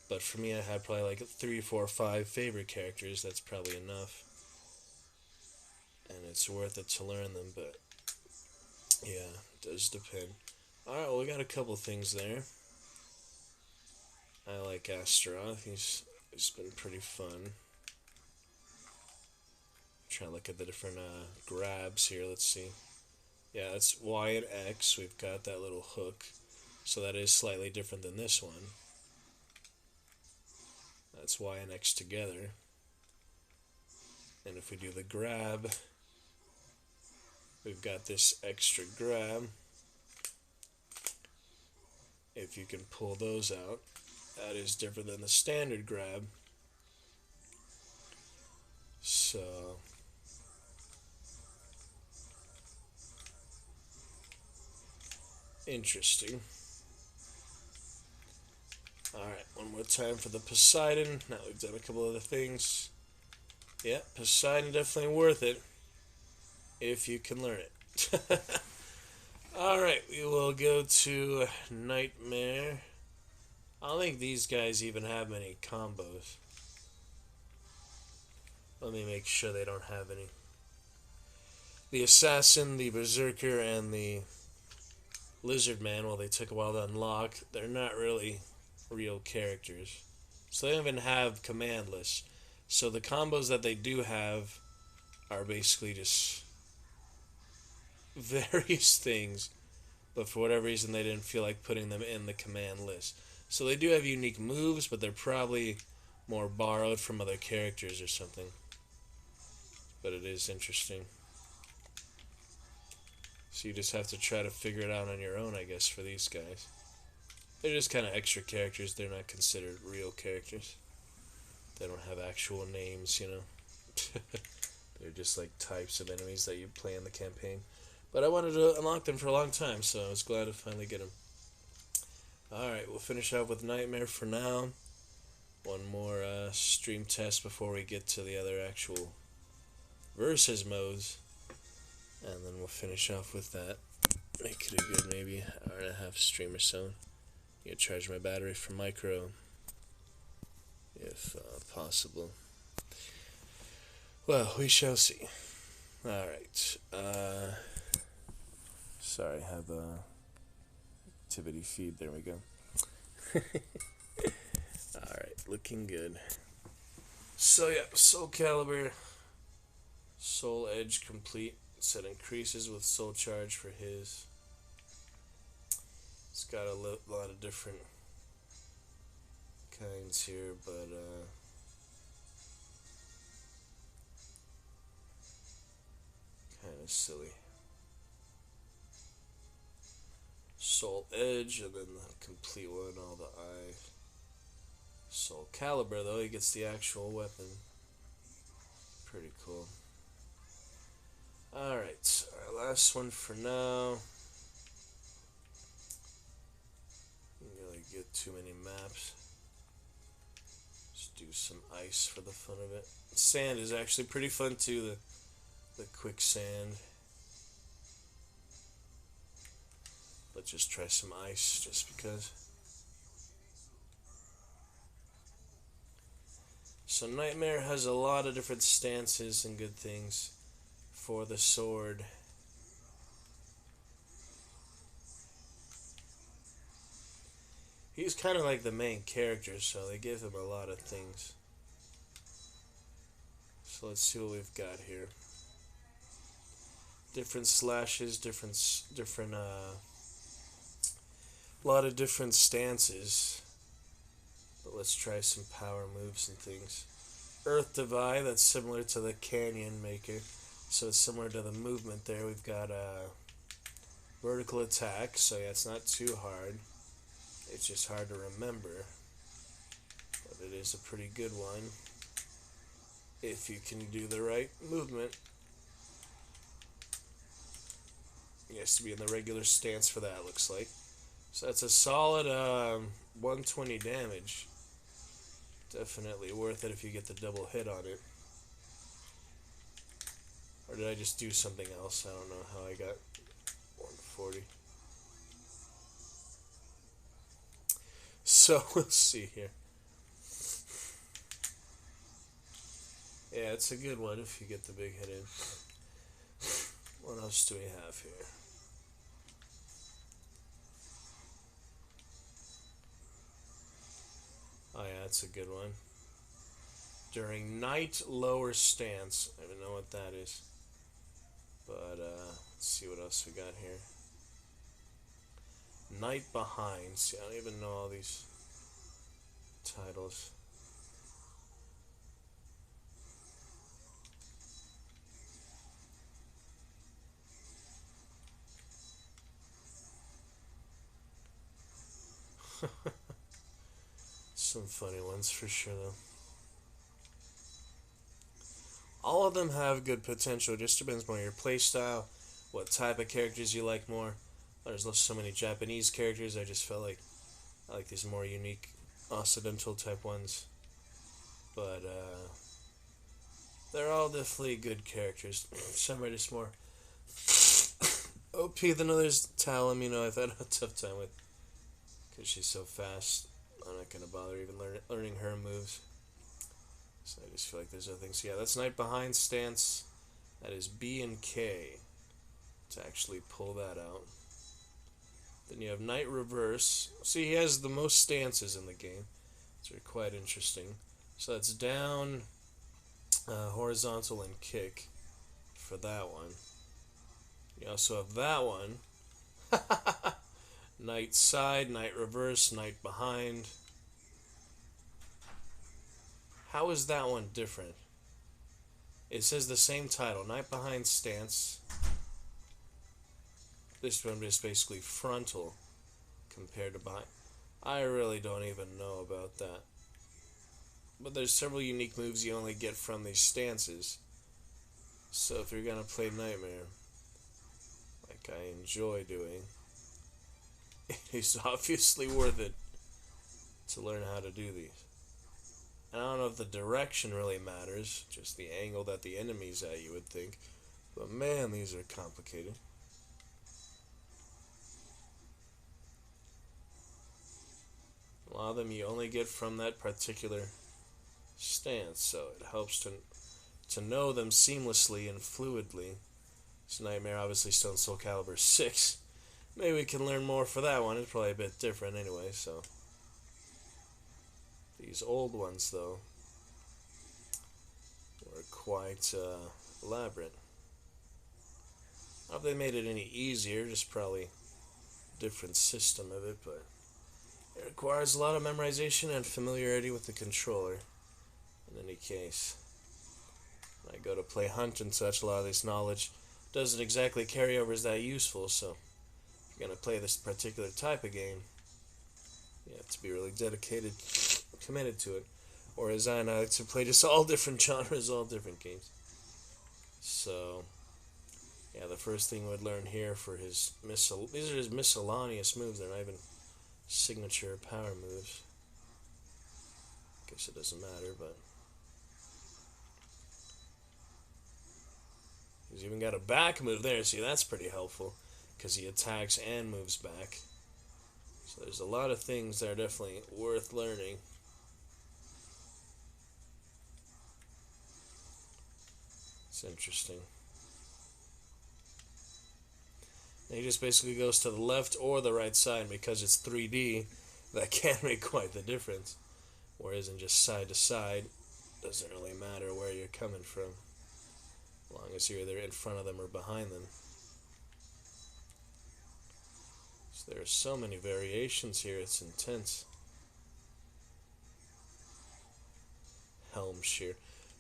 But for me, I had probably like 3, 4, 5 favorite characters. That's probably enough. And it's worth it to learn them, but yeah, it does depend. Alright, well, we got a couple things there. I like Astaroth. He's been pretty fun. Try to look at the different grabs here. Let's see. Yeah, that's Y and X. We've got that little hook. So that is slightly different than this one. That's Y and X together. And if we do the grab, we've got this extra grab. If you can pull those out, that is different than the standard grab. So, interesting. Alright, one One more time for the Poseidon. Now we've done a couple other things. Yeah, Poseidon definitely worth it if you can learn it. Alright, we will go to Nightmare. I don't think these guys even have many combos. Let me make sure they don't have any. The Assassin, the Berserker, and the Lizard Man, well, they took a while to unlock. They're not really real characters. So they don't even have command lists. So the combos that they do have are basically just various things, but for whatever reason they didn't feel like putting them in the command list. So they do have unique moves, but they're probably more borrowed from other characters or something. But it is interesting. So you just have to try to figure it out on your own, I guess, for these guys. They're just kind of extra characters. They're not considered real characters. They don't have actual names, you know. They're just like types of enemies that you play in the campaign. But I wanted to unlock them for a long time, so I was glad to finally get them. Alright, we'll finish off with Nightmare for now. One more stream test before we get to the other actual versus modes. And then we'll finish off with that. Make it a good maybe hour and a half stream or so. Need to charge my battery for micro, if possible. Well, we shall see. Alright. Sorry, I have a activity feed. There we go. Alright, looking good. So yeah, Soul Calibur, Soul Edge complete. Set increases with Soul Charge for his. It's got a lot of different kinds here, but kind of silly. Soul Edge, and then the complete one, all the eye. Soul Calibur, though, he gets the actual weapon. Pretty cool. Alright, our last one for now. Didn't really get too many maps. Just do some ice for the fun of it. Sand is actually pretty fun too, the quicksand. Let's just try some ice just because. So Nightmare has a lot of different stances and good things for the sword. He's kind of like the main character, so they give him a lot of things. So let's see what we've got here. Different slashes, a lot of different stances. But let's try some power moves and things. Earth Divide, that's similar to the Canyon Maker. So it's similar to the movement there. We've got a vertical attack, so yeah, it's not too hard. It's just hard to remember. But it is a pretty good one if you can do the right movement. He has to be in the regular stance for that, looks like. So that's a solid 120 damage. Definitely worth it if you get the double hit on it. Or did I just do something else? I don't know how I got 140. So, let's see here. Yeah, it's a good one if you get the big hit in. What else do we have here? Oh yeah, that's a good one. During night lower stance. I don't even know what that is. But let's see what else we got here. Night Behind. See, I don't even know all these titles. Some funny ones for sure, though. All of them have good potential. Just depends on your playstyle, what type of characters you like more. There's so many Japanese characters. I just felt like I like these more unique Occidental type ones. But they're all definitely good characters. Some are just more OP than others. Talum, I've had a tough time with because she's so fast. I'm not gonna bother even learning her moves. So I just feel like there's other things. Yeah, that's Knight Behind stance. That is B and K to actually pull that out. Then you have Knight Reverse. See, he has the most stances in the game. So they're quite interesting. So that's down, horizontal, and kick for that one. You also have that one. Knight Side, Knight Reverse, Knight Behind. How is that one different? It says the same title, Knight Behind stance. This one is basically frontal compared to behind. I really don't even know about that. But there's several unique moves you only get from these stances. So if you're going to play Nightmare, like I enjoy doing, it's obviously worth it to learn how to do these. And I don't know if the direction really matters, just the angle that the enemy's at, you would think. But man, these are complicated. A lot of them you only get from that particular stance, so it helps to know them seamlessly and fluidly. This Nightmare obviously still in Soul Calibur 6. Maybe we can learn more for that one. It's probably a bit different anyway, so. These old ones, though, were quite elaborate. I don't know if they made it any easier, just probably a different system of it, but it requires a lot of memorization and familiarity with the controller. In any case, when I go to play Hunt and such, a lot of this knowledge doesn't exactly carry over as that useful, so if you're going to play this particular type of game, you have to be really dedicated, committed to it. Or as I like to play just all different genres, all different games. So, yeah, the first thing we'd learn here for his these are his miscellaneous moves. They're not even signature power moves. Guess it doesn't matter, but he's even got a back move there. See, that's pretty helpful because he attacks and moves back. So there's a lot of things that are definitely worth learning. It's interesting. And he just basically goes to the left or the right side because it's 3D. That can make quite the difference. Whereas in just side to side, doesn't really matter where you're coming from, as long as you're either in front of them or behind them. So there are so many variations here, it's intense. Helm Shear.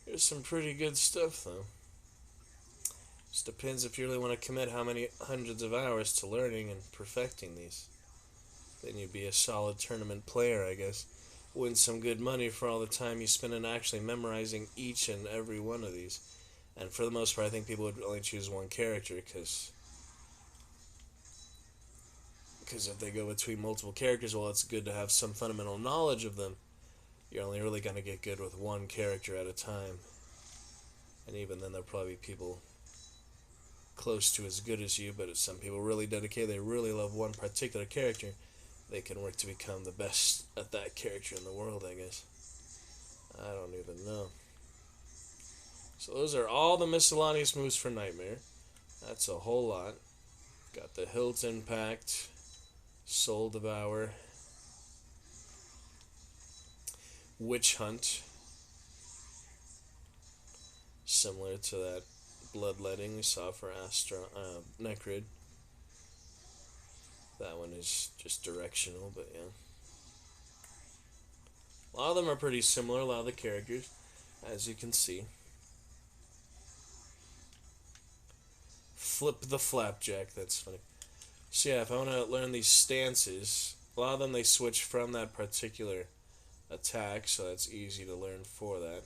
There's some pretty good stuff, though. Just depends if you really want to commit how many hundreds of hours to learning and perfecting these. Then you'd be a solid tournament player, I guess. Win some good money for all the time you spend in actually memorizing each and every one of these. And for the most part, I think people would only choose one character because if they go between multiple characters, well, it's good to have some fundamental knowledge of them. You're only really going to get good with one character at a time. And even then, there'll probably be people close to as good as you, but if some people really dedicate, they really love one particular character, they can work to become the best at that character in the world, I guess. I don't even know. So those are all the miscellaneous moves for Nightmare. That's a whole lot. Got the Hilt Impact, Soul Devour, Witch Hunt, similar to that Bloodletting we saw for Necrid. That one is just directional, but yeah. A lot of them are pretty similar, a lot of the characters, as you can see. Flip the Flapjack, that's funny. So yeah, if I want to learn these stances, a lot of them they switch from that particular attack, so that's easy to learn for that.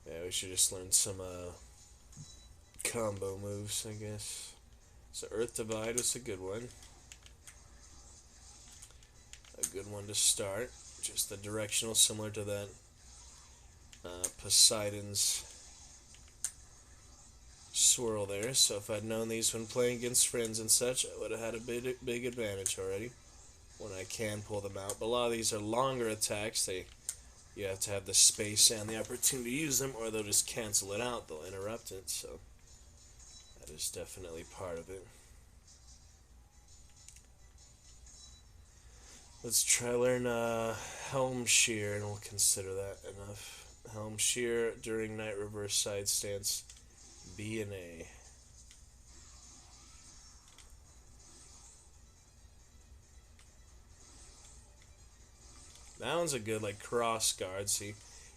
Yeah, we should just learn some combo moves, I guess. So Earth Divide was a good one. A good one to start. Just the directional, similar to that Poseidon's swirl there. So if I'd known these when playing against friends and such, I would have had a big advantage already when I can pull them out. But a lot of these are longer attacks. You have to have the space and the opportunity to use them, or they'll just cancel it out. They'll interrupt it. So that is definitely part of it. Let's try learn Helm Shear, and we'll consider that enough. Helm Shear during Night Reverse Side Stance, B and A. That one's a good cross guard. See,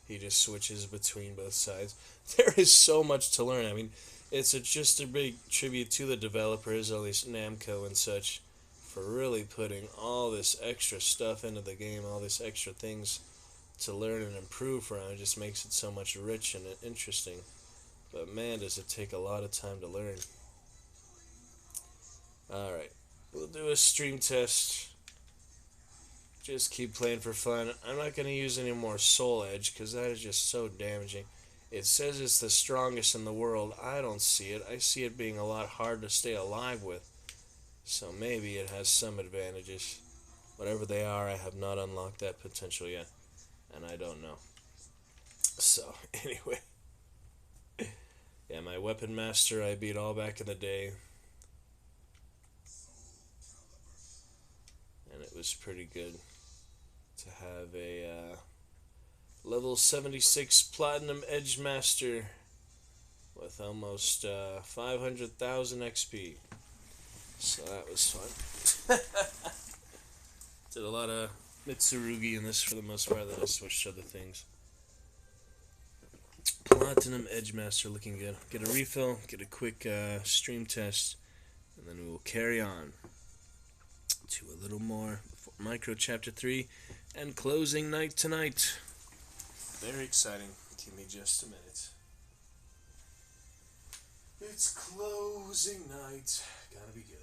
he just switches between both sides. There is so much to learn. I mean, it's just a big tribute to the developers, at least Namco and such, for really putting all this extra stuff into the game, all these extra things to learn and improve from. It just makes it so much rich and interesting. But man, does it take a lot of time to learn. Alright, we'll do a stream test. Just keep playing for fun. I'm not going to use any more Soul Edge because that is just so damaging. It says it's the strongest in the world. I don't see it. I see it being a lot hard to stay alive with. So maybe it has some advantages. Whatever they are, I have not unlocked that potential yet. And I don't know. So, anyway. Yeah, my Weapon Master I beat all back in the day. And it was pretty good to have a level 76 Platinum Edge Master with almost 500,000 XP. So that was fun. Did a lot of Mitsurugi in this for the most part, then I switched to other things. Platinum Edge Master looking good. Get a refill, get a quick stream test, and then we will carry on to a little more Micro Chapter 3 and closing night tonight. Very exciting. Give me just a minute. It's closing night. Gotta be good.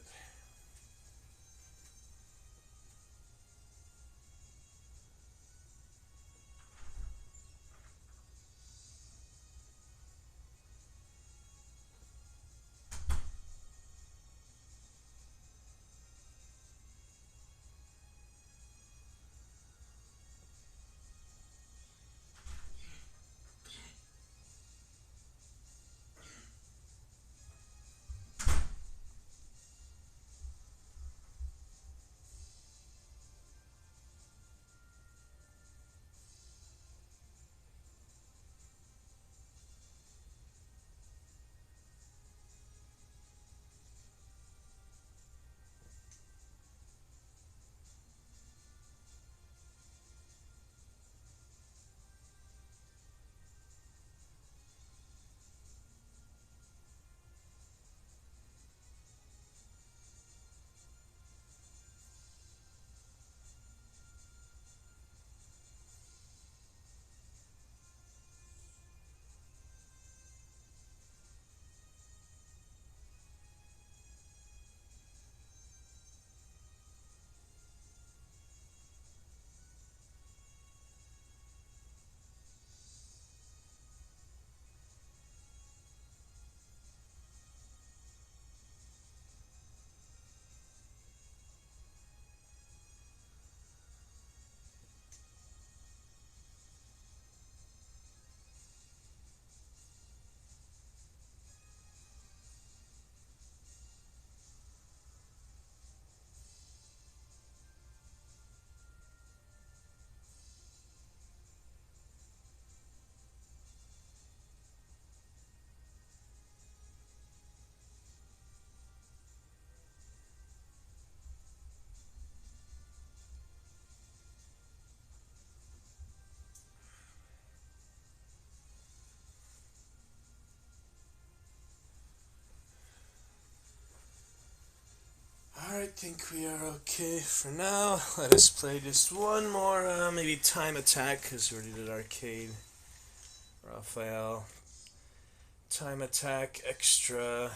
Alright, think we are okay for now. Let us play just one more, maybe time attack, because we already did arcade. Raphael. Time attack extra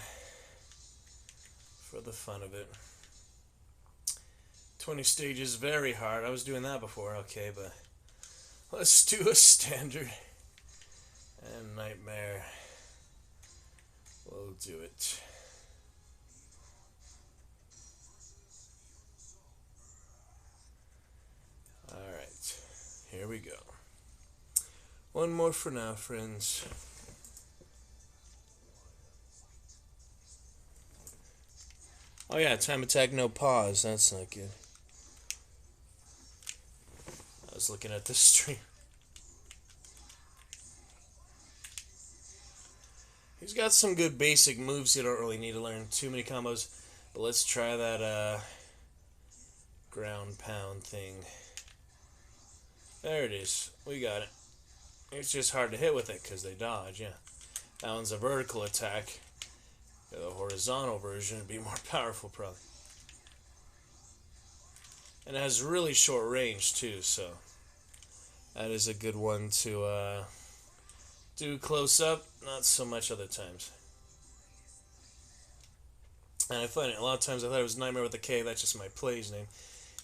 for the fun of it. 20 stages, very hard. I was doing that before, okay, but let's do a standard and nightmare. We'll do it. Alright, here we go. One more for now, friends. Oh yeah, time attack, no pause. That's not good. I was looking at this stream. He's got some good basic moves. You don't really need to learn too many combos. But let's try that ground pound thing. There it is. We got it. It's just hard to hit with it because they dodge, yeah. That one's a vertical attack. The horizontal version would be more powerful, probably. And it has really short range, too, so that is a good one to do close up, not so much other times. And I find it, a lot of times I thought it was Nightmare with a K, that's just my play's name.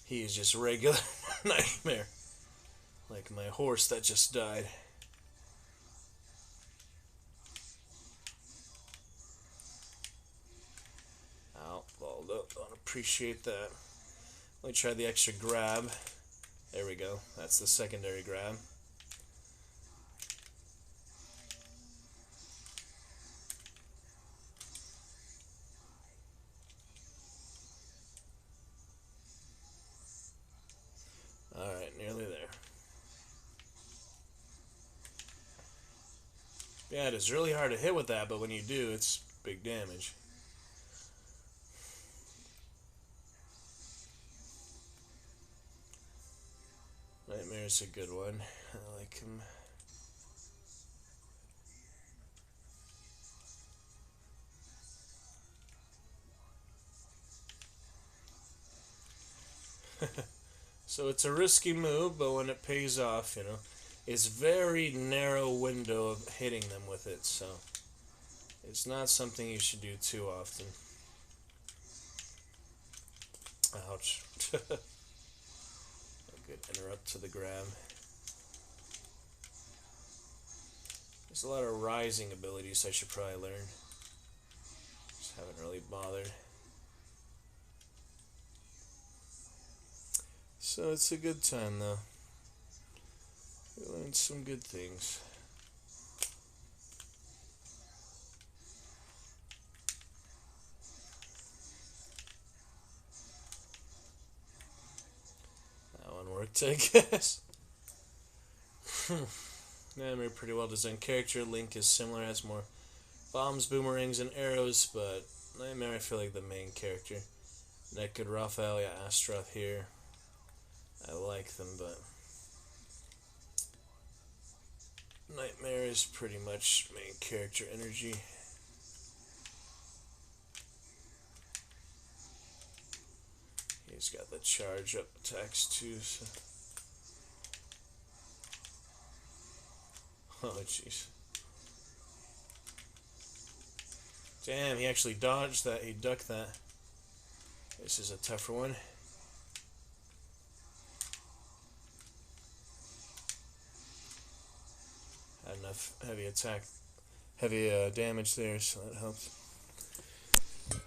He is just regular Nightmare. Like my horse that just died. Ow, balled up. Don't appreciate that. Let me try the extra grab. There we go. That's the secondary grab. Alright, nearly there. Yeah, it is really hard to hit with that, but when you do, it's big damage. Nightmare's a good one. I like him. So it's a risky move, but when it pays off, you know, it's very narrow window of hitting them with it, so it's not something you should do too often. Ouch. A good interrupt to the grab. There's a lot of rising abilities I should probably learn. Just haven't really bothered. So it's a good time, though. We learned some good things. That one worked, I guess. Nightmare, pretty well designed character. Link is similar, has more bombs, boomerangs, and arrows, but Nightmare, I feel like the main character. Naked Raphael, yeah, Astroth here. I like them, but Nightmare is pretty much main character energy. He's got the charge up attacks too, so. Oh, jeez. Damn, he actually dodged that. He ducked that. This is a tougher one. Had enough heavy damage there, so that helps.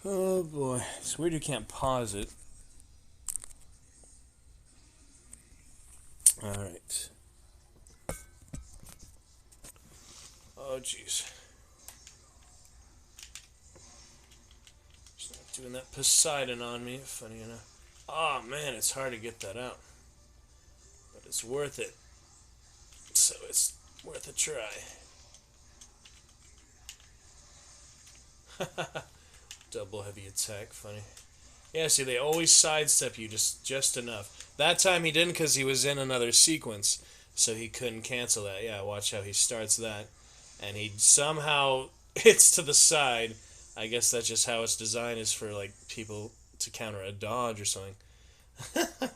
Oh boy, it's weird you can't pause it. Alright. Oh jeez. It's not doing that Poseidon on me, funny enough. Oh man, it's hard to get that out. But it's worth it. So it's worth a try. Double heavy attack, funny. Yeah, see, they always sidestep you just enough. That time he didn't because he was in another sequence, so he couldn't cancel that. Yeah, watch how he starts that. And he somehow hits to the side. I guess that's just how its design is for, like, people to counter a dodge or something. That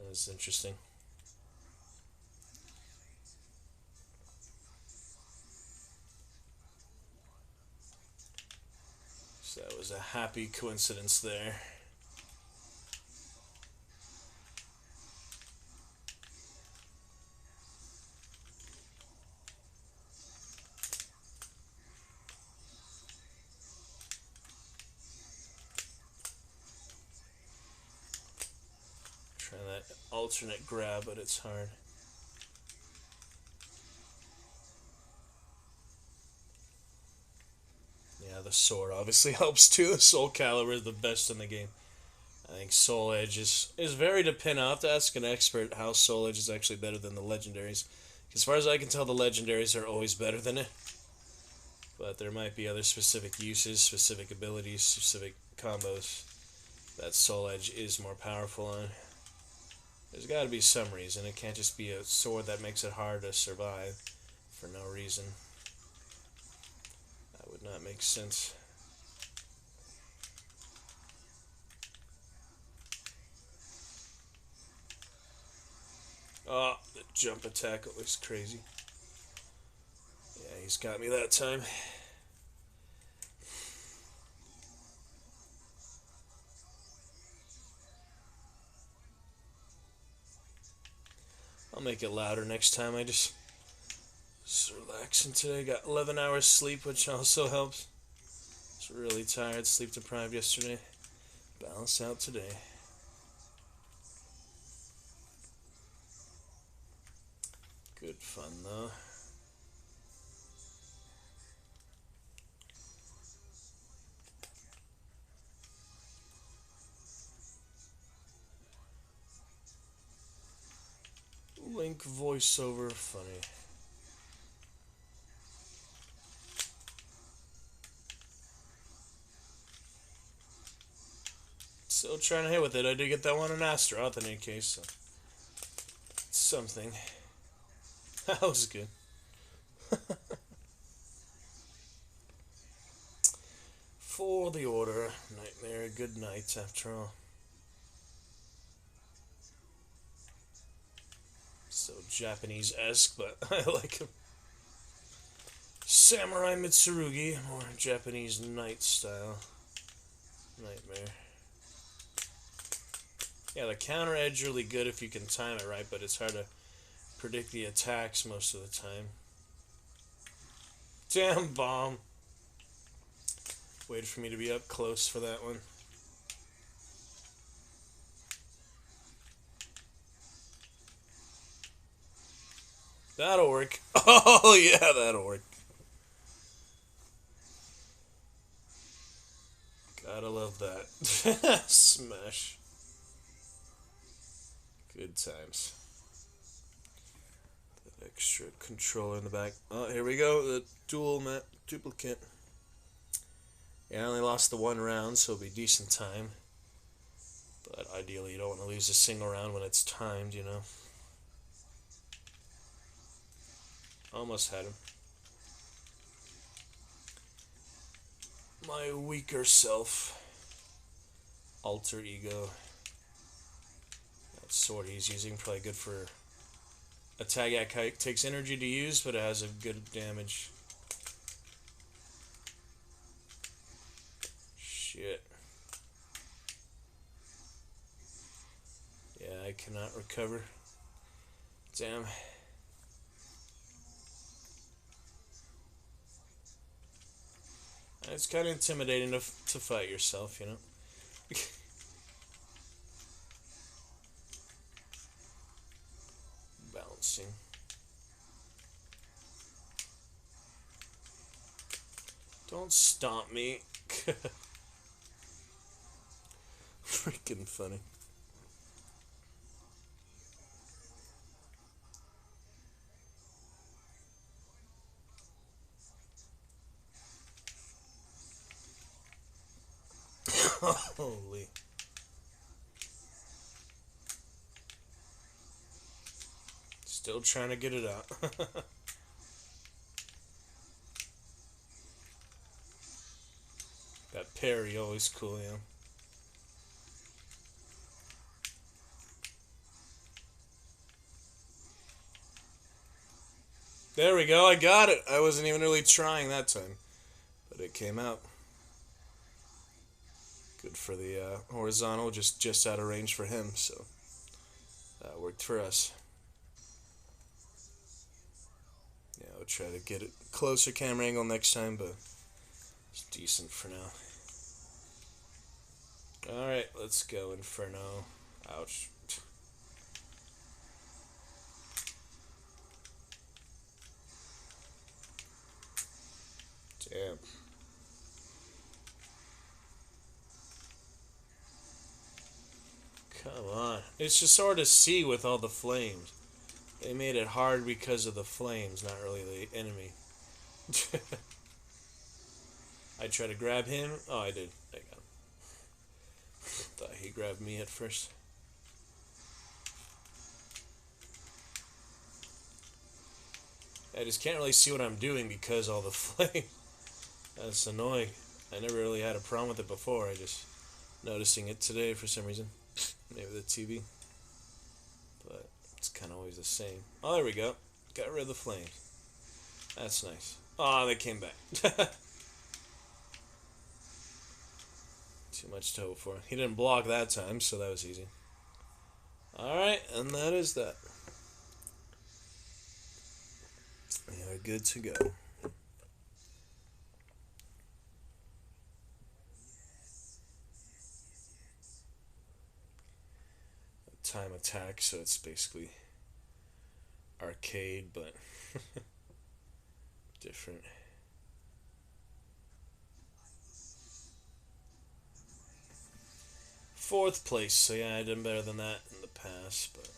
was interesting. So that was a happy coincidence there. Try that alternate grab, but it's hard. Yeah, the sword obviously helps too. The Soul Calibur is the best in the game. I think Soul Edge is very dependent. I'll have to ask an expert how Soul Edge is actually better than the legendaries. As far as I can tell, the legendaries are always better than it. But there might be other specific uses, specific abilities, specific combos that Soul Edge is more powerful on. There's got to be some reason. It can't just be a sword that makes it hard to survive for no reason. That would not make sense. Oh, the jump attack was crazy. Yeah, he's got me that time. I'll make it louder next time. I just relaxing today. Got 11 hours sleep, which also helps. I was really tired, sleep deprived yesterday. Balance out today. Good fun though. Link voiceover, funny. Still trying to hit with it. I did get that one in Astaroth in any case, so it's something. That was good. For the order, Nightmare, good night after all. So Japanese-esque, but I like him. Samurai Mitsurugi, more Japanese knight style. Nightmare. Yeah, the counter edge really good if you can time it right, but it's hard to predict the attacks most of the time. Damn bomb. Waited for me to be up close for that one. That'll work. Oh, yeah, that'll work. Gotta love that. Smash. Good times. That extra controller in the back. Oh, here we go. The dual map duplicate. Yeah, I only lost the one round, so it'll be decent time. But ideally, you don't want to lose a single round when it's timed, you know. Almost had him. My weaker self. Alter ego. That sword he's using, probably good for attack. It takes energy to use, but it has a good damage. Shit. Yeah, I cannot recover. Damn. It's kind of intimidating to fight yourself, you know? Balancing. Don't stomp me. Freaking funny. Holy. Still trying to get it out. That parry always cool, yeah. There we go, I got it. I wasn't even really trying that time, but it came out. Good for the horizontal, just out of range for him, so that worked for us. Yeah, we'll try to get it closer camera angle next time, but it's decent for now. Alright, let's go Inferno. Ouch. Damn. Come on. It's just hard to see with all the flames. They made it hard because of the flames, not really the enemy. I tried to grab him. Oh, I did. I got him. Thought he grabbed me at first. I just can't really see what I'm doing because all the flame. That's annoying. I never really had a problem with it before. I just noticing it today for some reason. Maybe the TV. But it's kind of always the same. Oh, there we go. Got rid of the flames. That's nice. Oh, they came back. Too much to hope for. He didn't block that time, so that was easy. Alright, and that is that. We are good to go. Time attack, so it's basically arcade, but different. Fourth place, so yeah, I did better than that in the past, but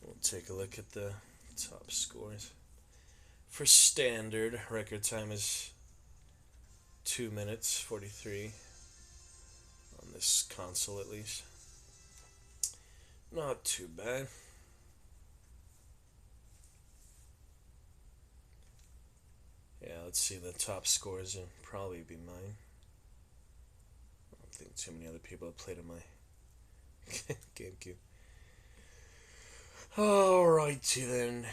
we'll take a look at the top scores. For standard, record time is 2 minutes 43 on this console at least. Not too bad. Yeah, let's see, the top scores will probably be mine. I don't think too many other people have played on my GameCube. Alrighty then.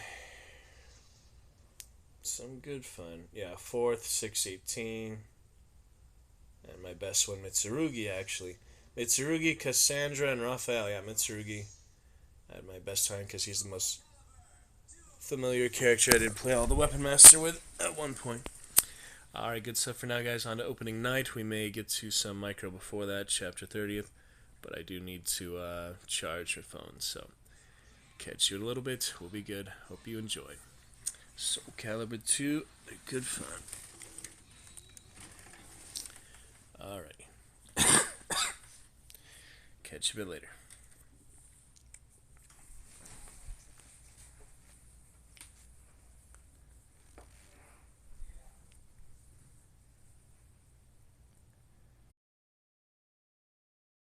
Some good fun. Yeah, fourth, 618. And my best one, Mitsurugi, actually. Mitsurugi, Cassandra, and Raphael. Yeah, Mitsurugi. I had my best time because he's the most familiar character I did play all the Weapon Master with at one point. Alright, good stuff for now, guys. On to opening night. We may get to some micro before that, chapter 30th. But I do need to charge my phone, so catch you in a little bit. We'll be good. Hope you enjoy. Soul Calibur 2, good fun. Alright. Catch you a bit later.